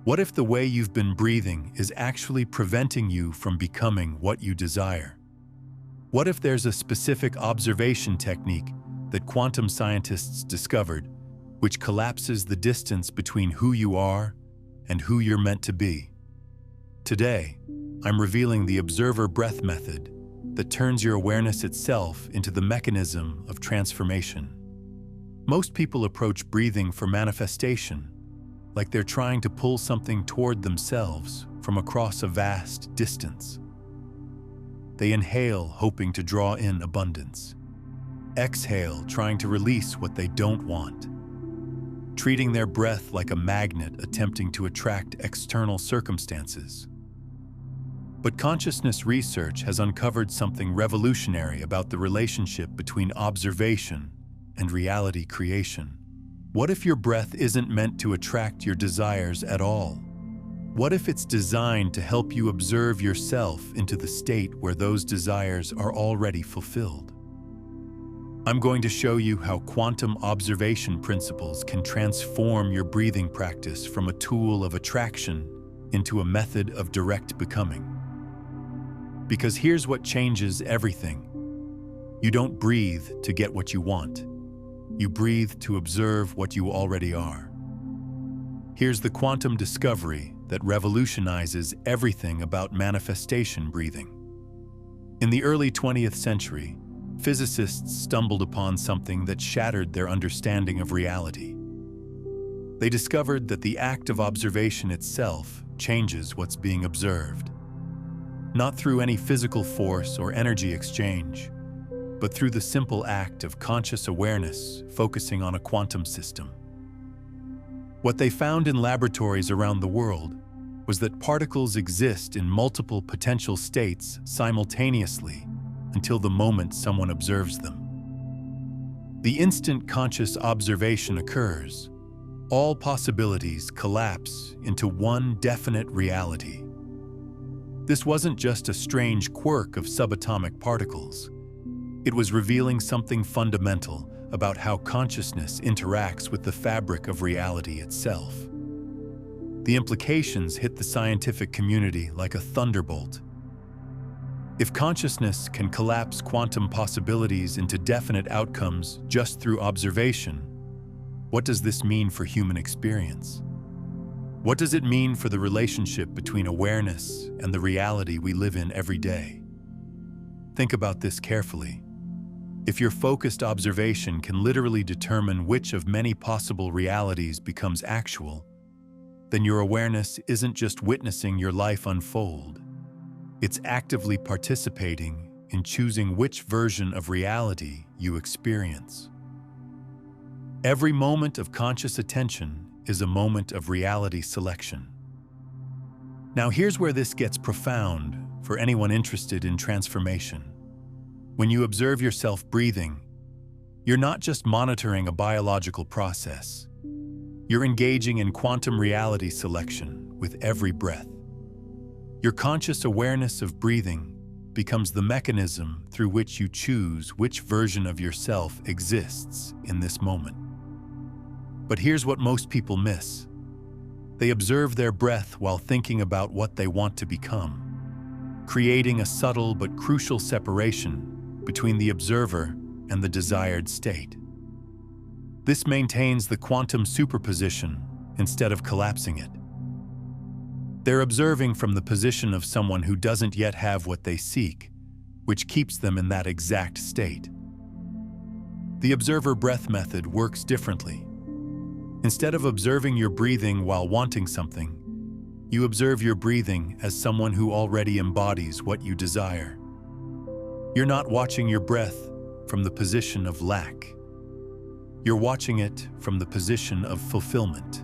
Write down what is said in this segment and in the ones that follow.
What if the way you've been breathing is actually preventing you from becoming what you desire? What if there's a specific observation technique that quantum scientists discovered, which collapses the distance between who you are and who you're meant to be? Today, I'm revealing the observer breath method that turns your awareness itself into the mechanism of transformation. Most people approach breathing for manifestation, like they're trying to pull something toward themselves from across a vast distance. They inhale, hoping to draw in abundance. Exhale, trying to release what they don't want. Treating their breath like a magnet attempting to attract external circumstances. But consciousness research has uncovered something revolutionary about the relationship between observation and reality creation. What if your breath isn't meant to attract your desires at all? What if it's designed to help you observe yourself into the state where those desires are already fulfilled? I'm going to show you how quantum observation principles can transform your breathing practice from a tool of attraction into a method of direct becoming. Because here's what changes everything. You don't breathe to get what you want. You breathe to observe what you already are. Here's the quantum discovery that revolutionizes everything about manifestation breathing. In the early 20th century, physicists stumbled upon something that shattered their understanding of reality. They discovered that the act of observation itself changes what's being observed. Not through any physical force or energy exchange, but through the simple act of conscious awareness focusing on a quantum system. What they found in laboratories around the world was that particles exist in multiple potential states simultaneously until the moment someone observes them. The instant conscious observation occurs, all possibilities collapse into one definite reality. This wasn't just a strange quirk of subatomic particles. It was revealing something fundamental about how consciousness interacts with the fabric of reality itself. The implications hit the scientific community like a thunderbolt. If consciousness can collapse quantum possibilities into definite outcomes just through observation, what does this mean for human experience? What does it mean for the relationship between awareness and the reality we live in every day? Think about this carefully. If your focused observation can literally determine which of many possible realities becomes actual, then your awareness isn't just witnessing your life unfold. It's actively participating in choosing which version of reality you experience. Every moment of conscious attention is a moment of reality selection. Now here's where this gets profound for anyone interested in transformation. When you observe yourself breathing, you're not just monitoring a biological process. You're engaging in quantum reality selection with every breath. Your conscious awareness of breathing becomes the mechanism through which you choose which version of yourself exists in this moment. But here's what most people miss. They observe their breath while thinking about what they want to become, creating a subtle but crucial separation between the observer and the desired state. This maintains the quantum superposition instead of collapsing it. They're observing from the position of someone who doesn't yet have what they seek, which keeps them in that exact state. The observer breath method works differently. Instead of observing your breathing while wanting something, you observe your breathing as someone who already embodies what you desire. You're not watching your breath from the position of lack. You're watching it from the position of fulfillment.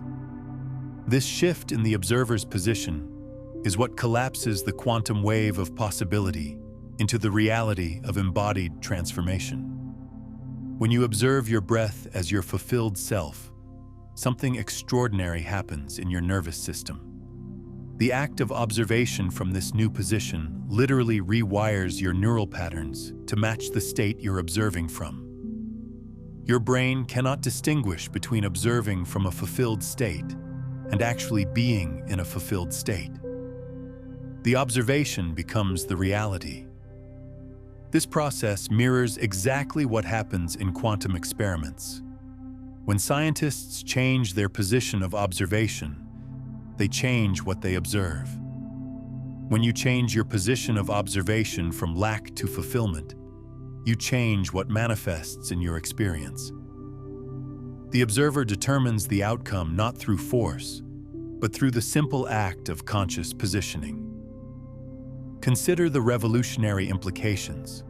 This shift in the observer's position is what collapses the quantum wave of possibility into the reality of embodied transformation. When you observe your breath as your fulfilled self, something extraordinary happens in your nervous system. The act of observation from this new position literally rewires your neural patterns to match the state you're observing from. Your brain cannot distinguish between observing from a fulfilled state and actually being in a fulfilled state. The observation becomes the reality. This process mirrors exactly what happens in quantum experiments. When scientists change their position of observation, they change what they observe. When you change your position of observation from lack to fulfillment, you change what manifests in your experience. The observer determines the outcome not through force, but through the simple act of conscious positioning. Consider the revolutionary implications.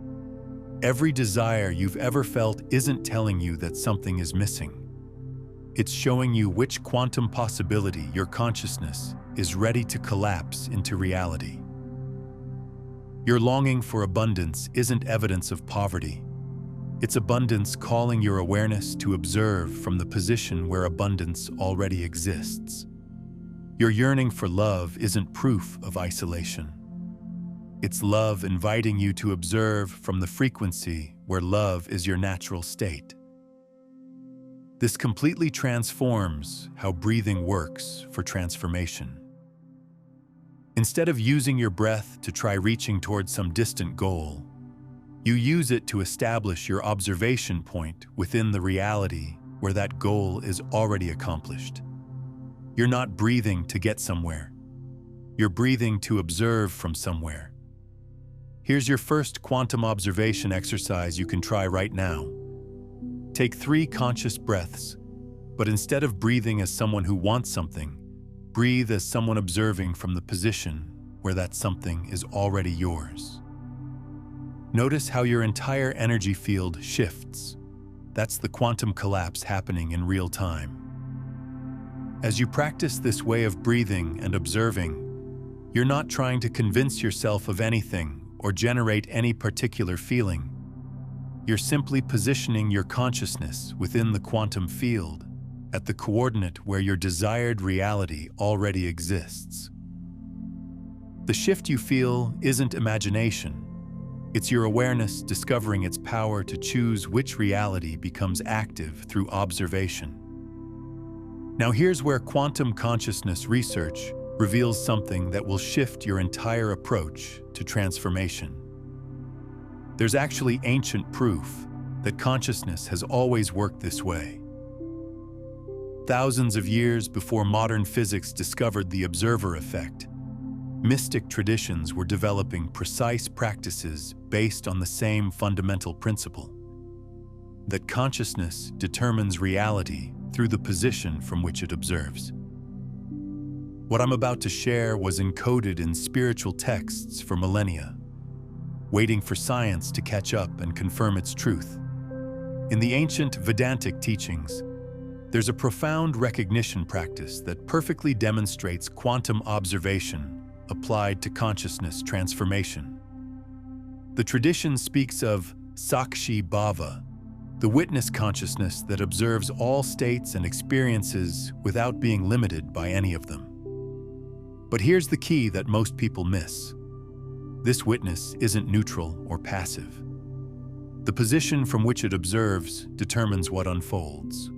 Every desire you've ever felt isn't telling you that something is missing. It's showing you which quantum possibility your consciousness is ready to collapse into reality. Your longing for abundance isn't evidence of poverty. It's abundance calling your awareness to observe from the position where abundance already exists. Your yearning for love isn't proof of isolation. It's love inviting you to observe from the frequency where love is your natural state. This completely transforms how breathing works for transformation. Instead of using your breath to try reaching towards some distant goal, you use it to establish your observation point within the reality where that goal is already accomplished. You're not breathing to get somewhere. You're breathing to observe from somewhere. Here's your first quantum observation exercise you can try right now. Take 3 conscious breaths, but instead of breathing as someone who wants something, breathe as someone observing from the position where that something is already yours. Notice how your entire energy field shifts. That's the quantum collapse happening in real time. As you practice this way of breathing and observing, you're not trying to convince yourself of anything or generate any particular feeling. You're simply positioning your consciousness within the quantum field, at the coordinate where your desired reality already exists. The shift you feel isn't imagination. It's your awareness discovering its power to choose which reality becomes active through observation. Now here's where quantum consciousness research reveals something that will shift your entire approach to transformation. There's actually ancient proof that consciousness has always worked this way. Thousands of years before modern physics discovered the observer effect, mystic traditions were developing precise practices based on the same fundamental principle: that consciousness determines reality through the position from which it observes. What I'm about to share was encoded in spiritual texts for millennia, waiting for science to catch up and confirm its truth. In the ancient Vedantic teachings, there's a profound recognition practice that perfectly demonstrates quantum observation applied to consciousness transformation. The tradition speaks of Sakshi Bhava, the witness consciousness that observes all states and experiences without being limited by any of them. But here's the key that most people miss. This witness isn't neutral or passive. The position from which it observes determines what unfolds.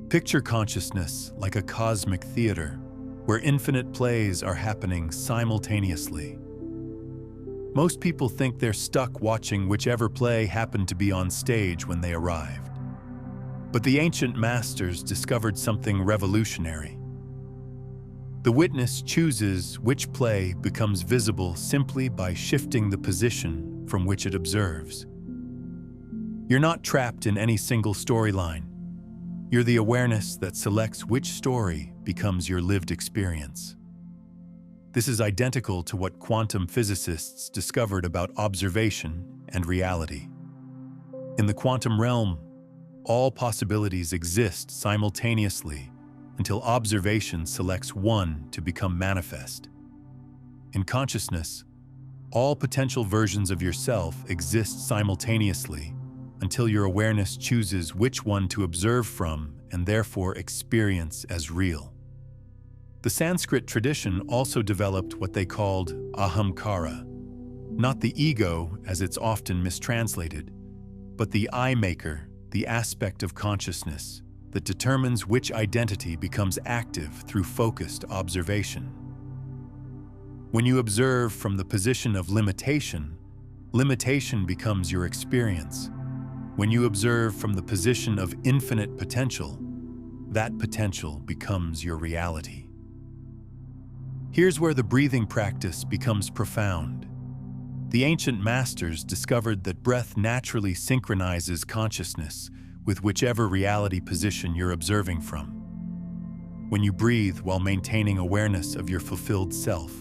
Picture consciousness like a cosmic theater, where infinite plays are happening simultaneously. Most people think they're stuck watching whichever play happened to be on stage when they arrived. But the ancient masters discovered something revolutionary. The witness chooses which play becomes visible simply by shifting the position from which it observes. You're not trapped in any single storyline. You're the awareness that selects which story becomes your lived experience. This is identical to what quantum physicists discovered about observation and reality. In the quantum realm, all possibilities exist simultaneously until observation selects one to become manifest. In consciousness, all potential versions of yourself exist simultaneously until your awareness chooses which one to observe from and therefore experience as real. The Sanskrit tradition also developed what they called ahamkara, not the ego as it's often mistranslated, but the I maker, the aspect of consciousness that determines which identity becomes active through focused observation. When you observe from the position of limitation, limitation becomes your experience. When you observe from the position of infinite potential, that potential becomes your reality. Here's where the breathing practice becomes profound. The ancient masters discovered that breath naturally synchronizes consciousness with whichever reality position you're observing from. When you breathe while maintaining awareness of your fulfilled self,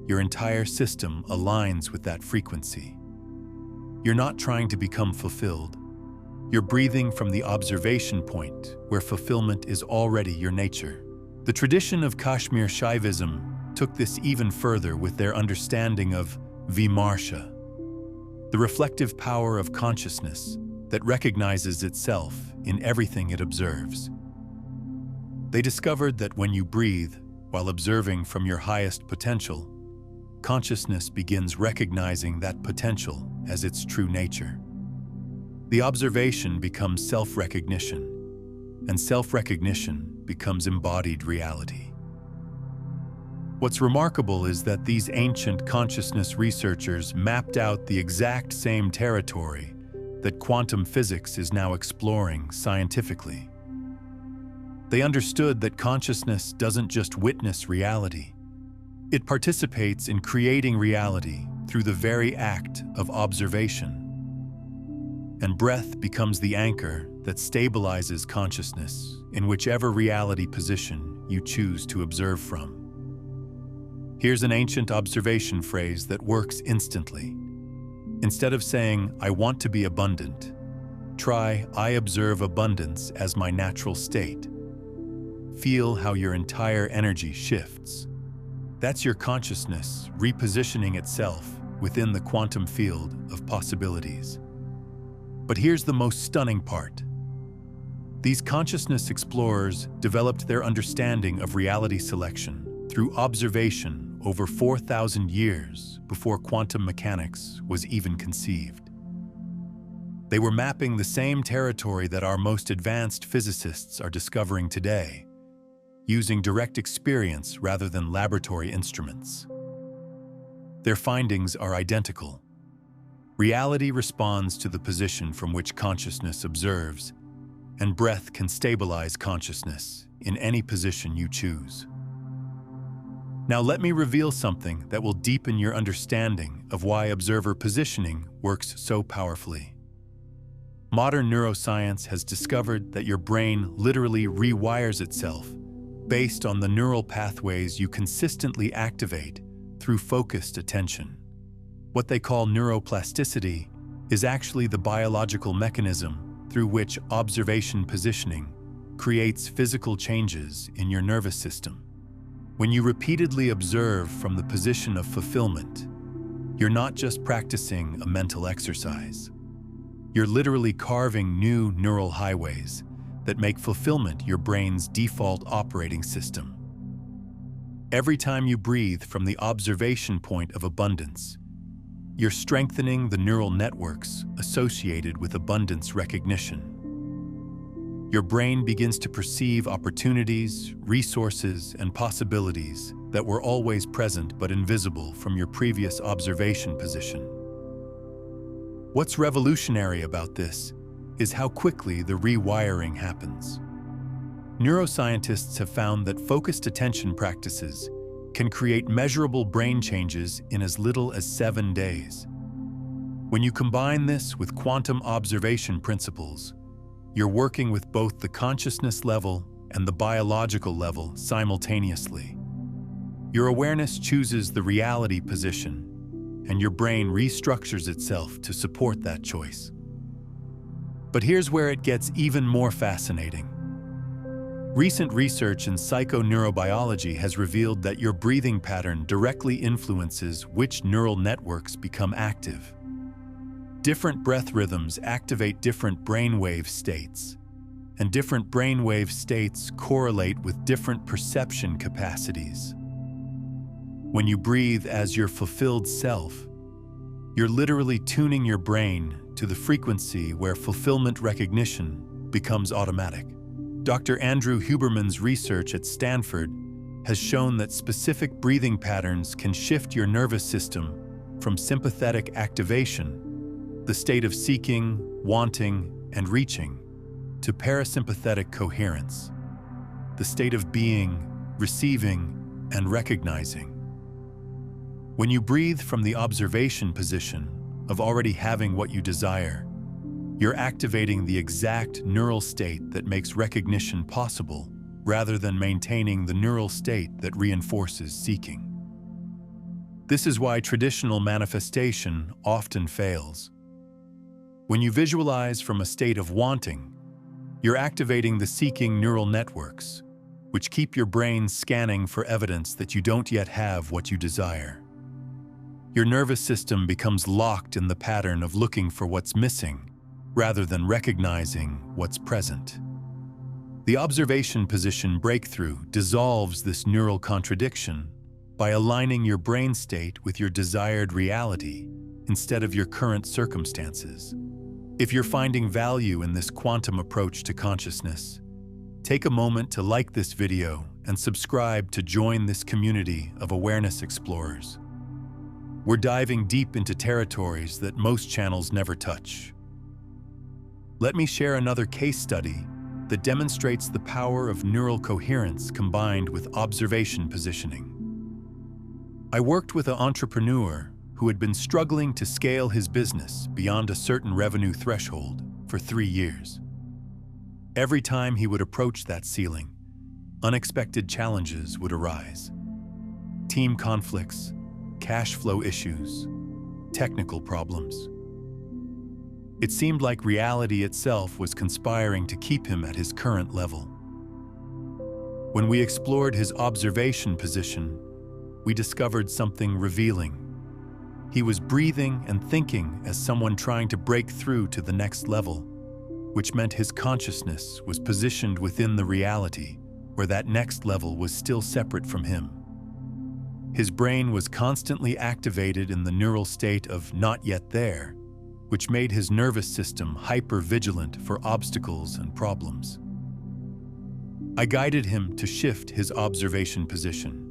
your entire system aligns with that frequency. You're not trying to become fulfilled. You're breathing from the observation point where fulfillment is already your nature. The tradition of Kashmir Shaivism took this even further with their understanding of vimarsha, the reflective power of consciousness that recognizes itself in everything it observes. They discovered that when you breathe while observing from your highest potential, consciousness begins recognizing that potential as its true nature. The observation becomes self-recognition, and self-recognition becomes embodied reality. What's remarkable is that these ancient consciousness researchers mapped out the exact same territory that quantum physics is now exploring scientifically. They understood that consciousness doesn't just witness reality. It participates in creating reality through the very act of observation. And breath becomes the anchor that stabilizes consciousness in whichever reality position you choose to observe from. Here's an ancient observation phrase that works instantly. Instead of saying, "I want to be abundant," try, "I observe abundance as my natural state." Feel how your entire energy shifts. That's your consciousness repositioning itself within the quantum field of possibilities. But here's the most stunning part. These consciousness explorers developed their understanding of reality selection through observation over 4,000 years before quantum mechanics was even conceived. They were mapping the same territory that our most advanced physicists are discovering today, using direct experience rather than laboratory instruments. Their findings are identical. Reality responds to the position from which consciousness observes, and breath can stabilize consciousness in any position you choose. Now let me reveal something that will deepen your understanding of why observer positioning works so powerfully. Modern neuroscience has discovered that your brain literally rewires itself based on the neural pathways you consistently activate through focused attention. What they call neuroplasticity is actually the biological mechanism through which observation positioning creates physical changes in your nervous system. When you repeatedly observe from the position of fulfillment, you're not just practicing a mental exercise. You're literally carving new neural highways that make fulfillment your brain's default operating system. Every time you breathe from the observation point of abundance, you're strengthening the neural networks associated with abundance recognition. Your brain begins to perceive opportunities, resources, and possibilities that were always present but invisible from your previous observation position. What's revolutionary about this is how quickly the rewiring happens. Neuroscientists have found that focused attention practices can create measurable brain changes in as little as 7 days. When you combine this with quantum observation principles, you're working with both the consciousness level and the biological level simultaneously. Your awareness chooses the reality position, and your brain restructures itself to support that choice. But here's where it gets even more fascinating. Recent research in psychoneurobiology has revealed that your breathing pattern directly influences which neural networks become active. Different breath rhythms activate different brainwave states, and different brainwave states correlate with different perception capacities. When you breathe as your fulfilled self, you're literally tuning your brain to the frequency where fulfillment recognition becomes automatic. Dr. Andrew Huberman's research at Stanford has shown that specific breathing patterns can shift your nervous system from sympathetic activation, the state of seeking, wanting, and reaching, to parasympathetic coherence, the state of being, receiving, and recognizing. When you breathe from the observation position of already having what you desire, you're activating the exact neural state that makes recognition possible, rather than maintaining the neural state that reinforces seeking. This is why traditional manifestation often fails. When you visualize from a state of wanting, you're activating the seeking neural networks, which keep your brain scanning for evidence that you don't yet have what you desire. Your nervous system becomes locked in the pattern of looking for what's missing, rather than recognizing what's present. The observation position breakthrough dissolves this neural contradiction by aligning your brain state with your desired reality instead of your current circumstances. If you're finding value in this quantum approach to consciousness, take a moment to like this video and subscribe to join this community of awareness explorers. We're diving deep into territories that most channels never touch. Let me share another case study that demonstrates the power of neural coherence combined with observation positioning. I worked with an entrepreneur who had been struggling to scale his business beyond a certain revenue threshold for 3 years. Every time he would approach that ceiling, unexpected challenges would arise. Team conflicts, cash flow issues, technical problems. It seemed like reality itself was conspiring to keep him at his current level. When we explored his observation position, we discovered something revealing. He was breathing and thinking as someone trying to break through to the next level, which meant his consciousness was positioned within the reality where that next level was still separate from him. His brain was constantly activated in the neural state of not yet there, which made his nervous system hyper-vigilant for obstacles and problems. I guided him to shift his observation position.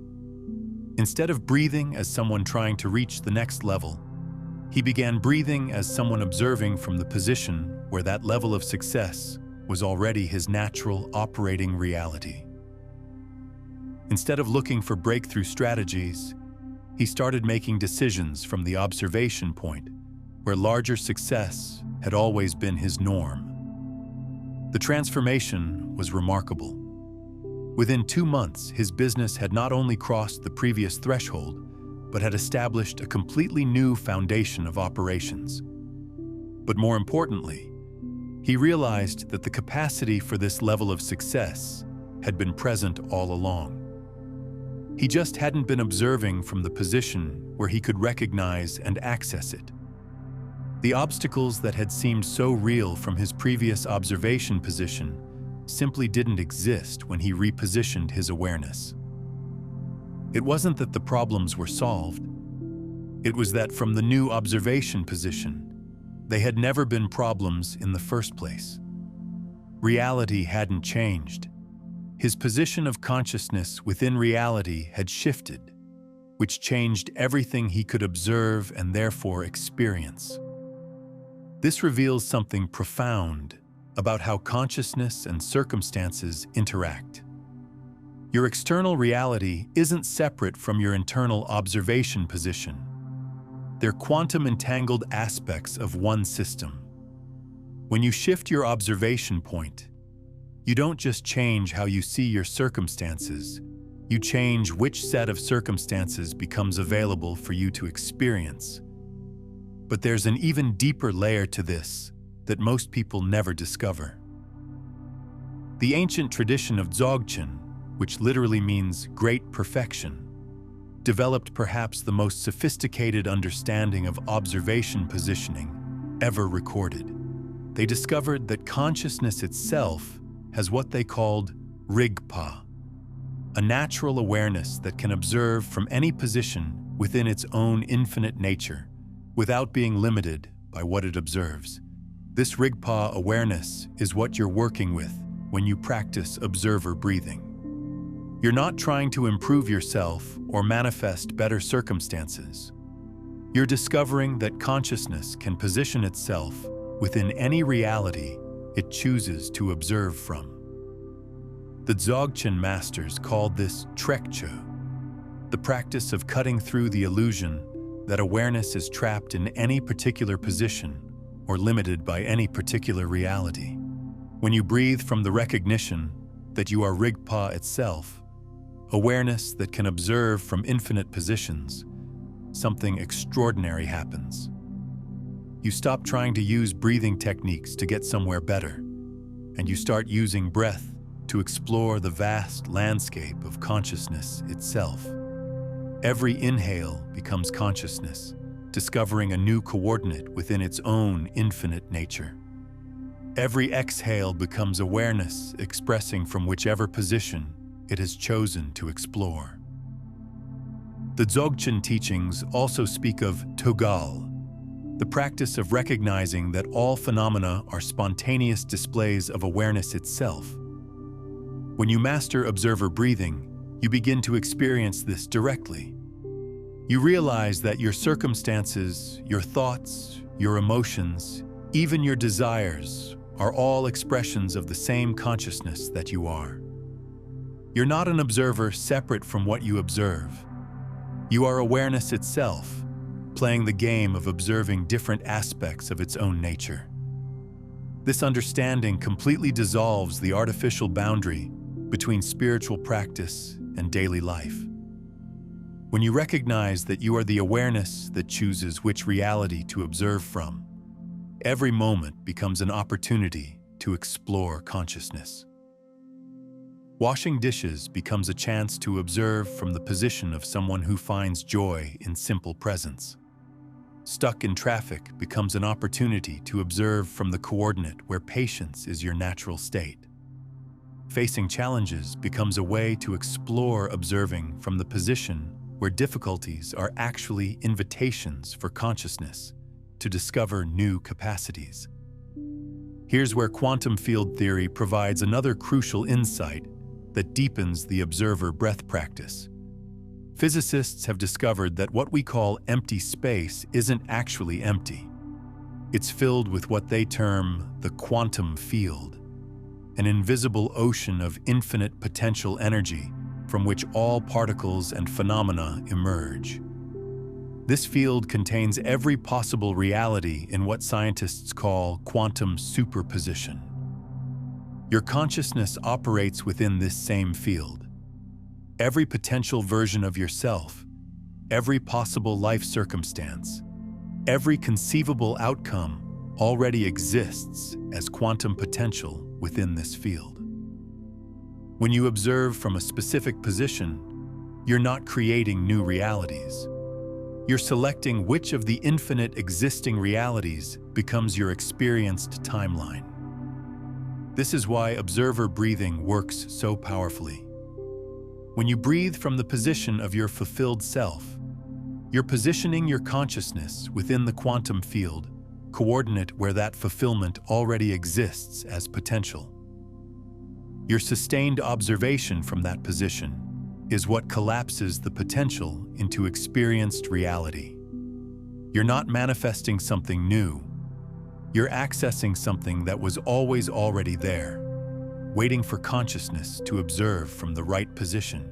Instead of breathing as someone trying to reach the next level, he began breathing as someone observing from the position where that level of success was already his natural operating reality. Instead of looking for breakthrough strategies, he started making decisions from the observation point, where larger success had always been his norm. The transformation was remarkable. Within 2 months, his business had not only crossed the previous threshold, but had established a completely new foundation of operations. But more importantly, he realized that the capacity for this level of success had been present all along. He just hadn't been observing from the position where he could recognize and access it. The obstacles that had seemed so real from his previous observation position simply didn't exist when he repositioned his awareness. It wasn't that the problems were solved. It was that from the new observation position, they had never been problems in the first place. Reality hadn't changed. His position of consciousness within reality had shifted, which changed everything he could observe and therefore experience. This reveals something profound about how consciousness and circumstances interact. Your external reality isn't separate from your internal observation position. They're quantum-entangled aspects of one system. When you shift your observation point, you don't just change how you see your circumstances, you change which set of circumstances becomes available for you to experience. But there's an even deeper layer to this that most people never discover. The ancient tradition of Dzogchen, which literally means great perfection, developed perhaps the most sophisticated understanding of observation positioning ever recorded. They discovered that consciousness itself has what they called Rigpa, a natural awareness that can observe from any position within its own infinite nature, without being limited by what it observes. This Rigpa awareness is what you're working with when you practice observer breathing. You're not trying to improve yourself or manifest better circumstances. You're discovering that consciousness can position itself within any reality it chooses to observe from. The Dzogchen masters called this trekcho, the practice of cutting through the illusion that awareness is trapped in any particular position or limited by any particular reality. When you breathe from the recognition that you are Rigpa itself, awareness that can observe from infinite positions, something extraordinary happens. You stop trying to use breathing techniques to get somewhere better, and you start using breath to explore the vast landscape of consciousness itself. Every inhale becomes consciousness, discovering a new coordinate within its own infinite nature. Every exhale becomes awareness expressing from whichever position it has chosen to explore. The Dzogchen teachings also speak of Togal, the practice of recognizing that all phenomena are spontaneous displays of awareness itself. When you master observer breathing, you begin to experience this directly. You realize that your circumstances, your thoughts, your emotions, even your desires, are all expressions of the same consciousness that you are. You're not an observer separate from what you observe. You are awareness itself, playing the game of observing different aspects of its own nature. This understanding completely dissolves the artificial boundary between spiritual practice and daily life. When you recognize that you are the awareness that chooses which reality to observe from, every moment becomes an opportunity to explore consciousness. Washing dishes becomes a chance to observe from the position of someone who finds joy in simple presence. Stuck in traffic becomes an opportunity to observe from the coordinate where patience is your natural state. Facing challenges becomes a way to explore observing from the position where difficulties are actually invitations for consciousness to discover new capacities. Here's where quantum field theory provides another crucial insight that deepens the observer breath practice. Physicists have discovered that what we call empty space isn't actually empty. It's filled with what they term the quantum field, an invisible ocean of infinite potential energy from which all particles and phenomena emerge. This field contains every possible reality in what scientists call quantum superposition. Your consciousness operates within this same field. Every potential version of yourself, every possible life circumstance, every conceivable outcome already exists as quantum potential within this field. When you observe from a specific position, you're not creating new realities. You're selecting which of the infinite existing realities becomes your experienced timeline. This is why observer breathing works so powerfully. When you breathe from the position of your fulfilled self, you're positioning your consciousness within the quantum field, coordinate where that fulfillment already exists as potential. Your sustained observation from that position is what collapses the potential into experienced reality. You're not manifesting something new. You're accessing something that was always already there, waiting for consciousness to observe from the right position.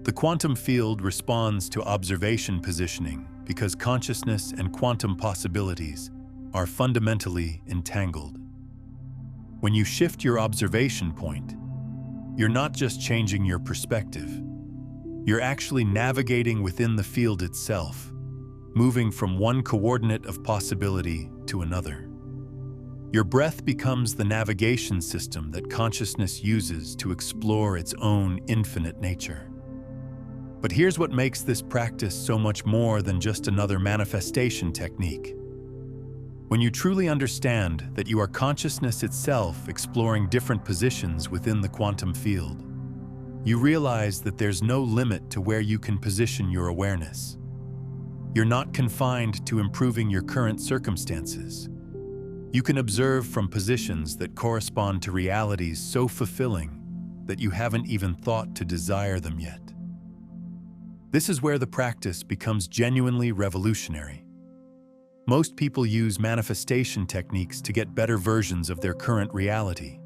The quantum field responds to observation positioning because consciousness and quantum possibilities are fundamentally entangled. When you shift your observation point, you're not just changing your perspective. You're actually navigating within the field itself, moving from one coordinate of possibility to another. Your breath becomes the navigation system that consciousness uses to explore its own infinite nature. But here's what makes this practice so much more than just another manifestation technique. When you truly understand that you are consciousness itself exploring different positions within the quantum field, you realize that there's no limit to where you can position your awareness. You're not confined to improving your current circumstances. You can observe from positions that correspond to realities so fulfilling that you haven't even thought to desire them yet. This is where the practice becomes genuinely revolutionary. Most people use manifestation techniques to get better versions of their current reality.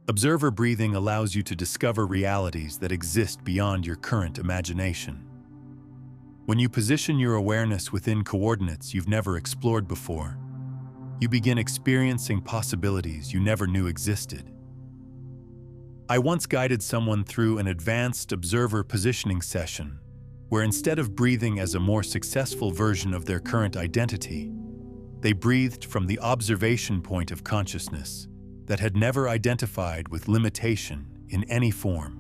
Observer breathing allows you to discover realities that exist beyond your current imagination. When you position your awareness within coordinates you've never explored before, you begin experiencing possibilities you never knew existed. I once guided someone through an advanced observer positioning session where instead of breathing as a more successful version of their current identity, they breathed from the observation point of consciousness that had never identified with limitation in any form.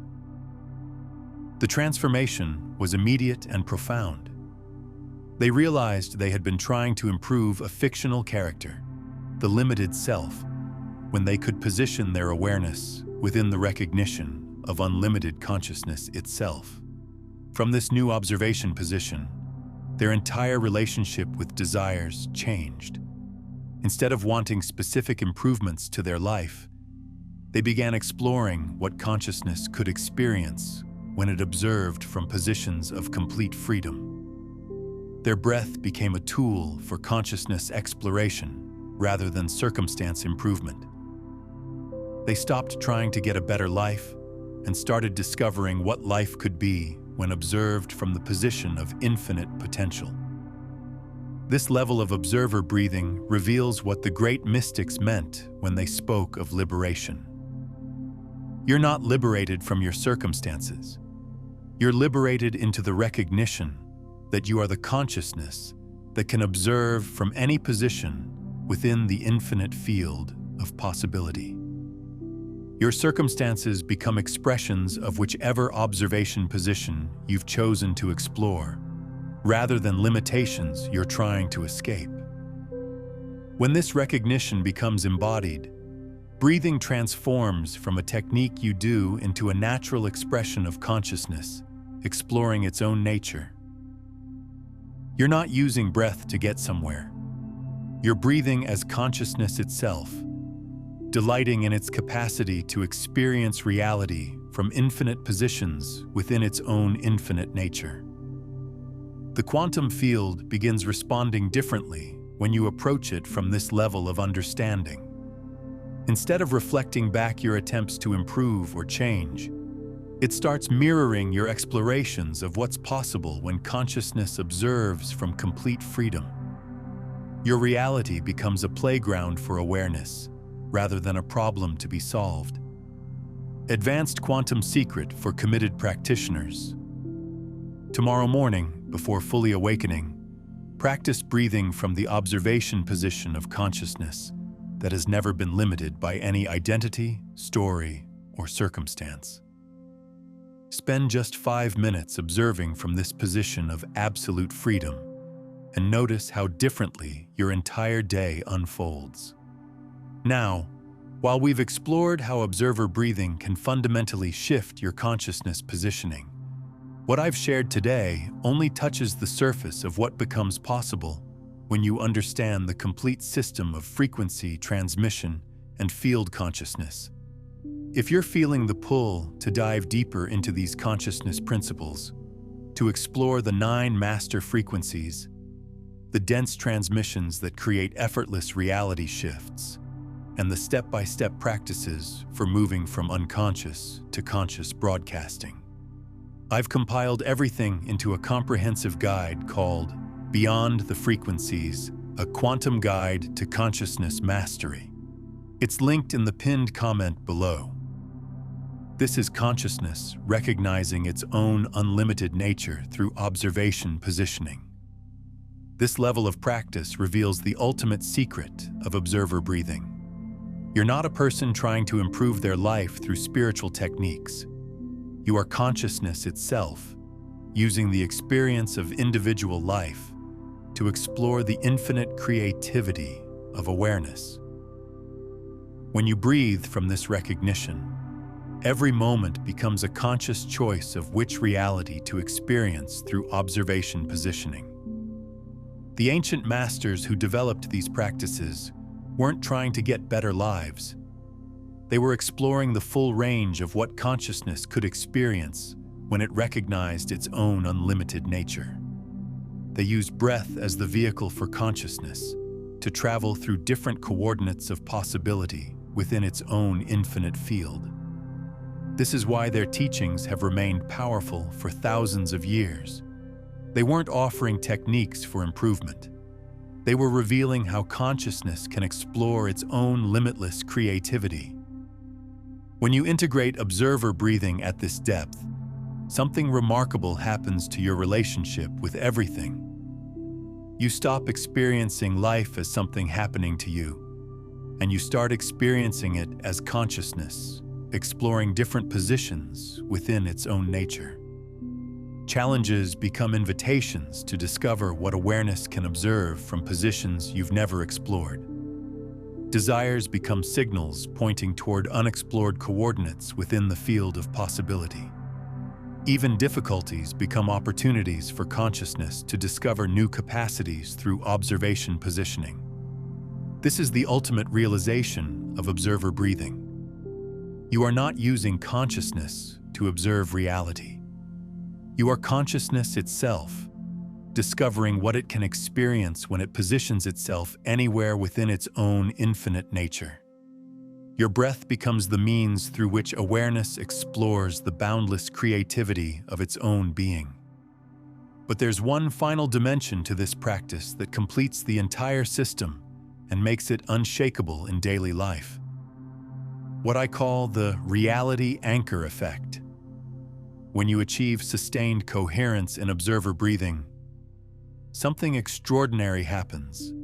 The transformation was immediate and profound. They realized they had been trying to improve a fictional character, the limited self, when they could position their awareness within the recognition of unlimited consciousness itself. From this new observation position, their entire relationship with desires changed. Instead of wanting specific improvements to their life, they began exploring what consciousness could experience when it observed from positions of complete freedom. Their breath became a tool for consciousness exploration rather than circumstance improvement. They stopped trying to get a better life and started discovering what life could be when observed from the position of infinite potential. This level of observer breathing reveals what the great mystics meant when they spoke of liberation. You're not liberated from your circumstances. You're liberated into the recognition that you are the consciousness that can observe from any position within the infinite field of possibility. Your circumstances become expressions of whichever observation position you've chosen to explore, rather than limitations you're trying to escape. When this recognition becomes embodied, breathing transforms from a technique you do into a natural expression of consciousness, exploring its own nature. You're not using breath to get somewhere. You're breathing as consciousness itself, delighting in its capacity to experience reality from infinite positions within its own infinite nature. The quantum field begins responding differently when you approach it from this level of understanding. Instead of reflecting back your attempts to improve or change, it starts mirroring your explorations of what's possible when consciousness observes from complete freedom. Your reality becomes a playground for awareness, rather than a problem to be solved. Advanced quantum secret for committed practitioners. Tomorrow morning, before fully awakening, practice breathing from the observation position of consciousness that has never been limited by any identity, story, or circumstance. Spend just 5 minutes observing from this position of absolute freedom and notice how differently your entire day unfolds. Now, while we've explored how observer breathing can fundamentally shift your consciousness positioning, what I've shared today only touches the surface of what becomes possible when you understand the complete system of frequency, transmission, and field consciousness. If you're feeling the pull to dive deeper into these consciousness principles, to explore the 9 master frequencies, the dense transmissions that create effortless reality shifts, and the step-by-step practices for moving from unconscious to conscious broadcasting, I've compiled everything into a comprehensive guide called Beyond the Frequencies, a Quantum Guide to Consciousness Mastery. It's linked in the pinned comment below. This is consciousness recognizing its own unlimited nature through observation positioning. This level of practice reveals the ultimate secret of observer breathing. You're not a person trying to improve their life through spiritual techniques. You are consciousness itself, using the experience of individual life to explore the infinite creativity of awareness. When you breathe from this recognition, every moment becomes a conscious choice of which reality to experience through observation positioning. The ancient masters who developed these practices weren't trying to get better lives. They were exploring the full range of what consciousness could experience when it recognized its own unlimited nature. They used breath as the vehicle for consciousness to travel through different coordinates of possibility within its own infinite field. This is why their teachings have remained powerful for thousands of years. They weren't offering techniques for improvement. They were revealing how consciousness can explore its own limitless creativity. When you integrate observer breathing at this depth, something remarkable happens to your relationship with everything. You stop experiencing life as something happening to you, and you start experiencing it as consciousness, exploring different positions within its own nature. Challenges become invitations to discover what awareness can observe from positions you've never explored. Desires become signals pointing toward unexplored coordinates within the field of possibility. Even difficulties become opportunities for consciousness to discover new capacities through observation positioning. This is the ultimate realization of observer breathing. You are not using consciousness to observe reality. You are consciousness itself, discovering what it can experience when it positions itself anywhere within its own infinite nature. Your breath becomes the means through which awareness explores the boundless creativity of its own being. But there's one final dimension to this practice that completes the entire system and makes it unshakable in daily life. What I call the reality anchor effect. When you achieve sustained coherence in observer breathing, something extraordinary happens.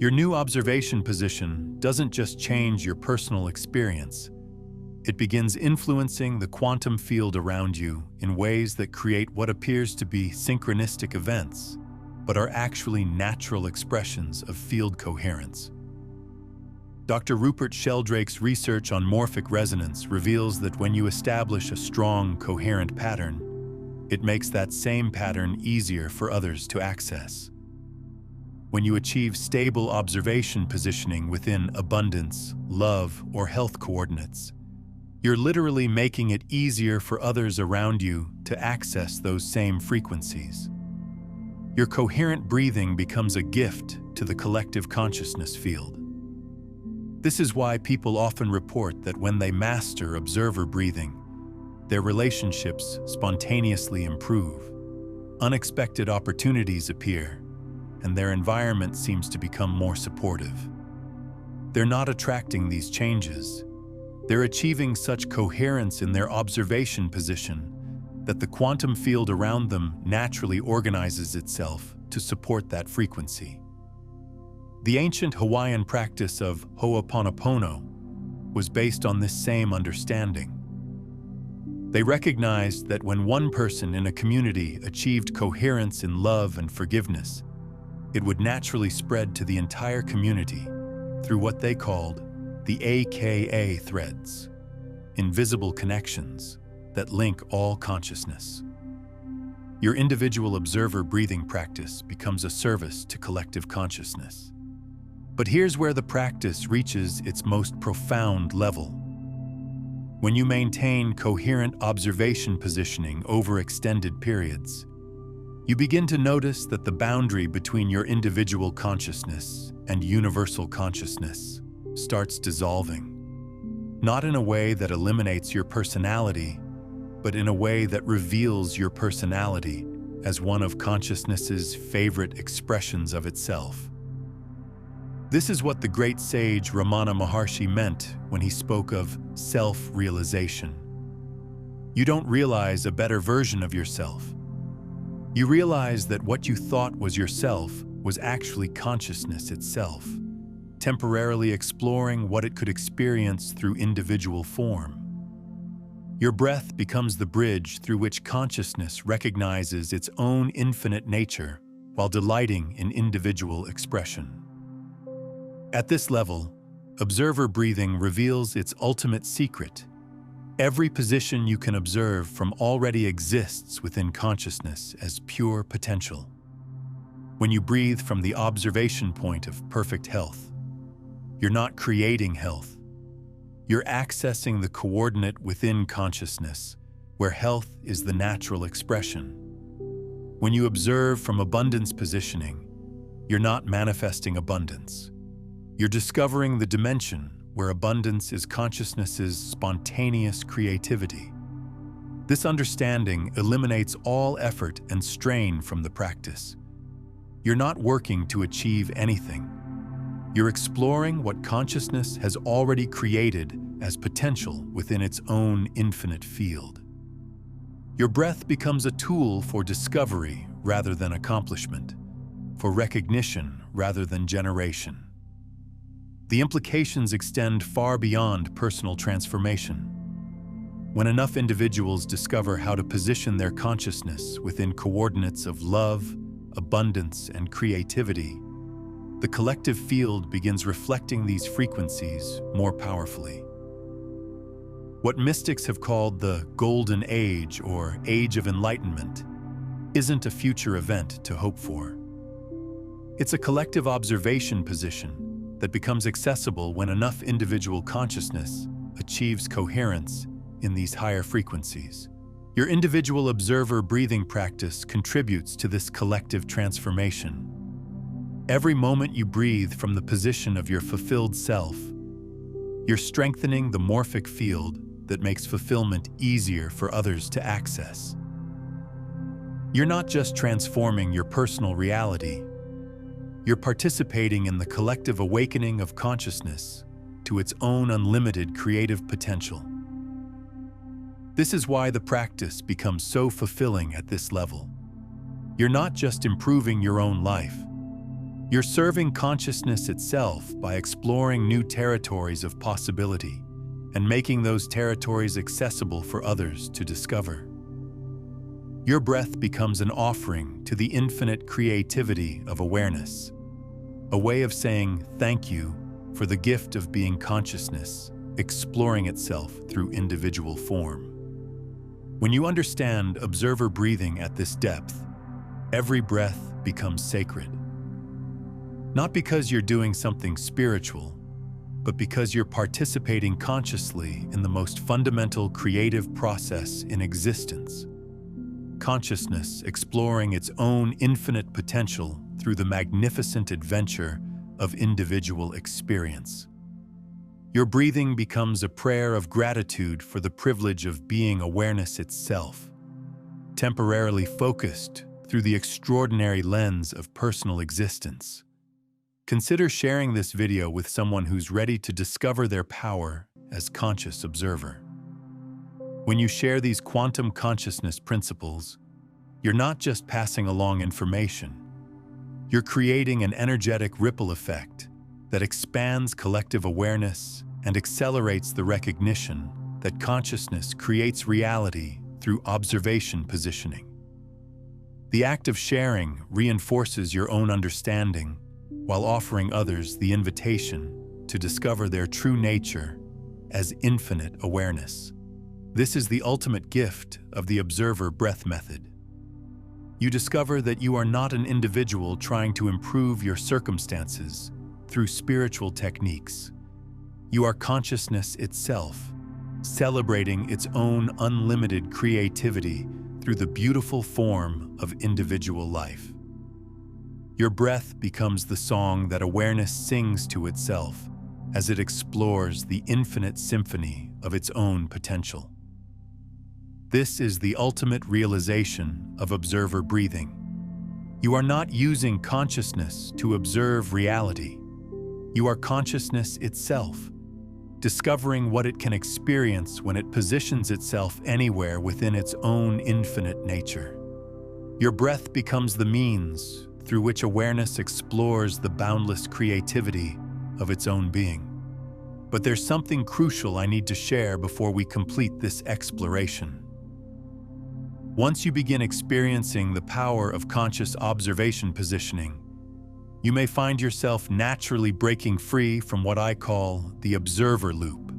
Your new observation position doesn't just change your personal experience. It begins influencing the quantum field around you in ways that create what appears to be synchronistic events, but are actually natural expressions of field coherence. Dr. Rupert Sheldrake's research on morphic resonance reveals that when you establish a strong, coherent pattern, it makes that same pattern easier for others to access. When you achieve stable observation positioning within abundance, love, or health coordinates, you're literally making it easier for others around you to access those same frequencies. Your coherent breathing becomes a gift to the collective consciousness field. This is why people often report that when they master observer breathing, their relationships spontaneously improve, unexpected opportunities appear, and their environment seems to become more supportive. They're not attracting these changes. They're achieving such coherence in their observation position that the quantum field around them naturally organizes itself to support that frequency. The ancient Hawaiian practice of Ho'oponopono was based on this same understanding. They recognized that when one person in a community achieved coherence in love and forgiveness, it would naturally spread to the entire community through what they called the AKA threads, invisible connections that link all consciousness. Your individual observer breathing practice becomes a service to collective consciousness. But here's where the practice reaches its most profound level. When you maintain coherent observation positioning over extended periods, you begin to notice that the boundary between your individual consciousness and universal consciousness starts dissolving. Not in a way that eliminates your personality, but in a way that reveals your personality as one of consciousness's favorite expressions of itself. This is what the great sage Ramana Maharshi meant when he spoke of self-realization. You don't realize a better version of yourself. You realize that what you thought was yourself was actually consciousness itself, temporarily exploring what it could experience through individual form. Your breath becomes the bridge through which consciousness recognizes its own infinite nature while delighting in individual expression. At this level, observer breathing reveals its ultimate secret. Every position you can observe from already exists within consciousness as pure potential. When you breathe from the observation point of perfect health, You're not creating health. You're accessing the coordinate within consciousness, where health is the natural expression. When you observe from abundance positioning, you're not manifesting abundance. You're discovering the dimension where abundance is consciousness's spontaneous creativity. This understanding eliminates all effort and strain from the practice. You're not working to achieve anything. You're exploring what consciousness has already created as potential within its own infinite field. Your breath becomes a tool for discovery rather than accomplishment, for recognition rather than generation. The implications extend far beyond personal transformation. When enough individuals discover how to position their consciousness within coordinates of love, abundance, and creativity, the collective field begins reflecting these frequencies more powerfully. What mystics have called the Golden Age or Age of Enlightenment isn't a future event to hope for. It's a collective observation position that becomes accessible when enough individual consciousness achieves coherence in these higher frequencies. Your individual observer breathing practice contributes to this collective transformation. Every moment you breathe from the position of your fulfilled self, you're strengthening the morphic field that makes fulfillment easier for others to access. You're not just transforming your personal reality, you're participating in the collective awakening of consciousness to its own unlimited creative potential. This is why the practice becomes so fulfilling at this level. You're not just improving your own life, you're serving consciousness itself by exploring new territories of possibility and making those territories accessible for others to discover. Your breath becomes an offering to the infinite creativity of awareness, a way of saying thank you for the gift of being consciousness, exploring itself through individual form. When you understand observer breathing at this depth, every breath becomes sacred. Not because you're doing something spiritual, but because you're participating consciously in the most fundamental creative process in existence. Consciousness exploring its own infinite potential through the magnificent adventure of individual experience. Your breathing becomes a prayer of gratitude for the privilege of being awareness itself, temporarily focused through the extraordinary lens of personal existence. Consider sharing this video with someone who's ready to discover their power as conscious observer. When you share these quantum consciousness principles, you're not just passing along information. You're creating an energetic ripple effect that expands collective awareness and accelerates the recognition that consciousness creates reality through observation positioning. The act of sharing reinforces your own understanding while offering others the invitation to discover their true nature as infinite awareness. This is the ultimate gift of the observer breath method. You discover that you are not an individual trying to improve your circumstances through spiritual techniques. You are consciousness itself, celebrating its own unlimited creativity through the beautiful form of individual life. Your breath becomes the song that awareness sings to itself as it explores the infinite symphony of its own potential. This is the ultimate realization of observer breathing. You are not using consciousness to observe reality. You are consciousness itself, discovering what it can experience when it positions itself anywhere within its own infinite nature. Your breath becomes the means through which awareness explores the boundless creativity of its own being. But there's something crucial I need to share before we complete this exploration. Once you begin experiencing the power of conscious observation positioning, you may find yourself naturally breaking free from what I call the observer loop,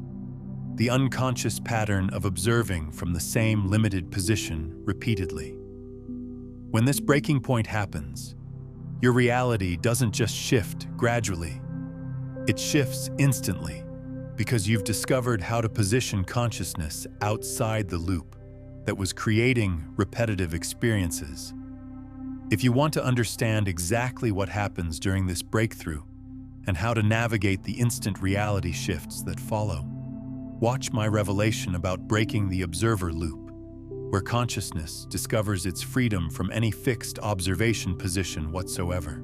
the unconscious pattern of observing from the same limited position repeatedly. When this breaking point happens, your reality doesn't just shift gradually. It shifts instantly because you've discovered how to position consciousness outside the loop that was creating repetitive experiences. If you want to understand exactly what happens during this breakthrough and how to navigate the instant reality shifts that follow, watch my revelation about breaking the observer loop, where consciousness discovers its freedom from any fixed observation position whatsoever.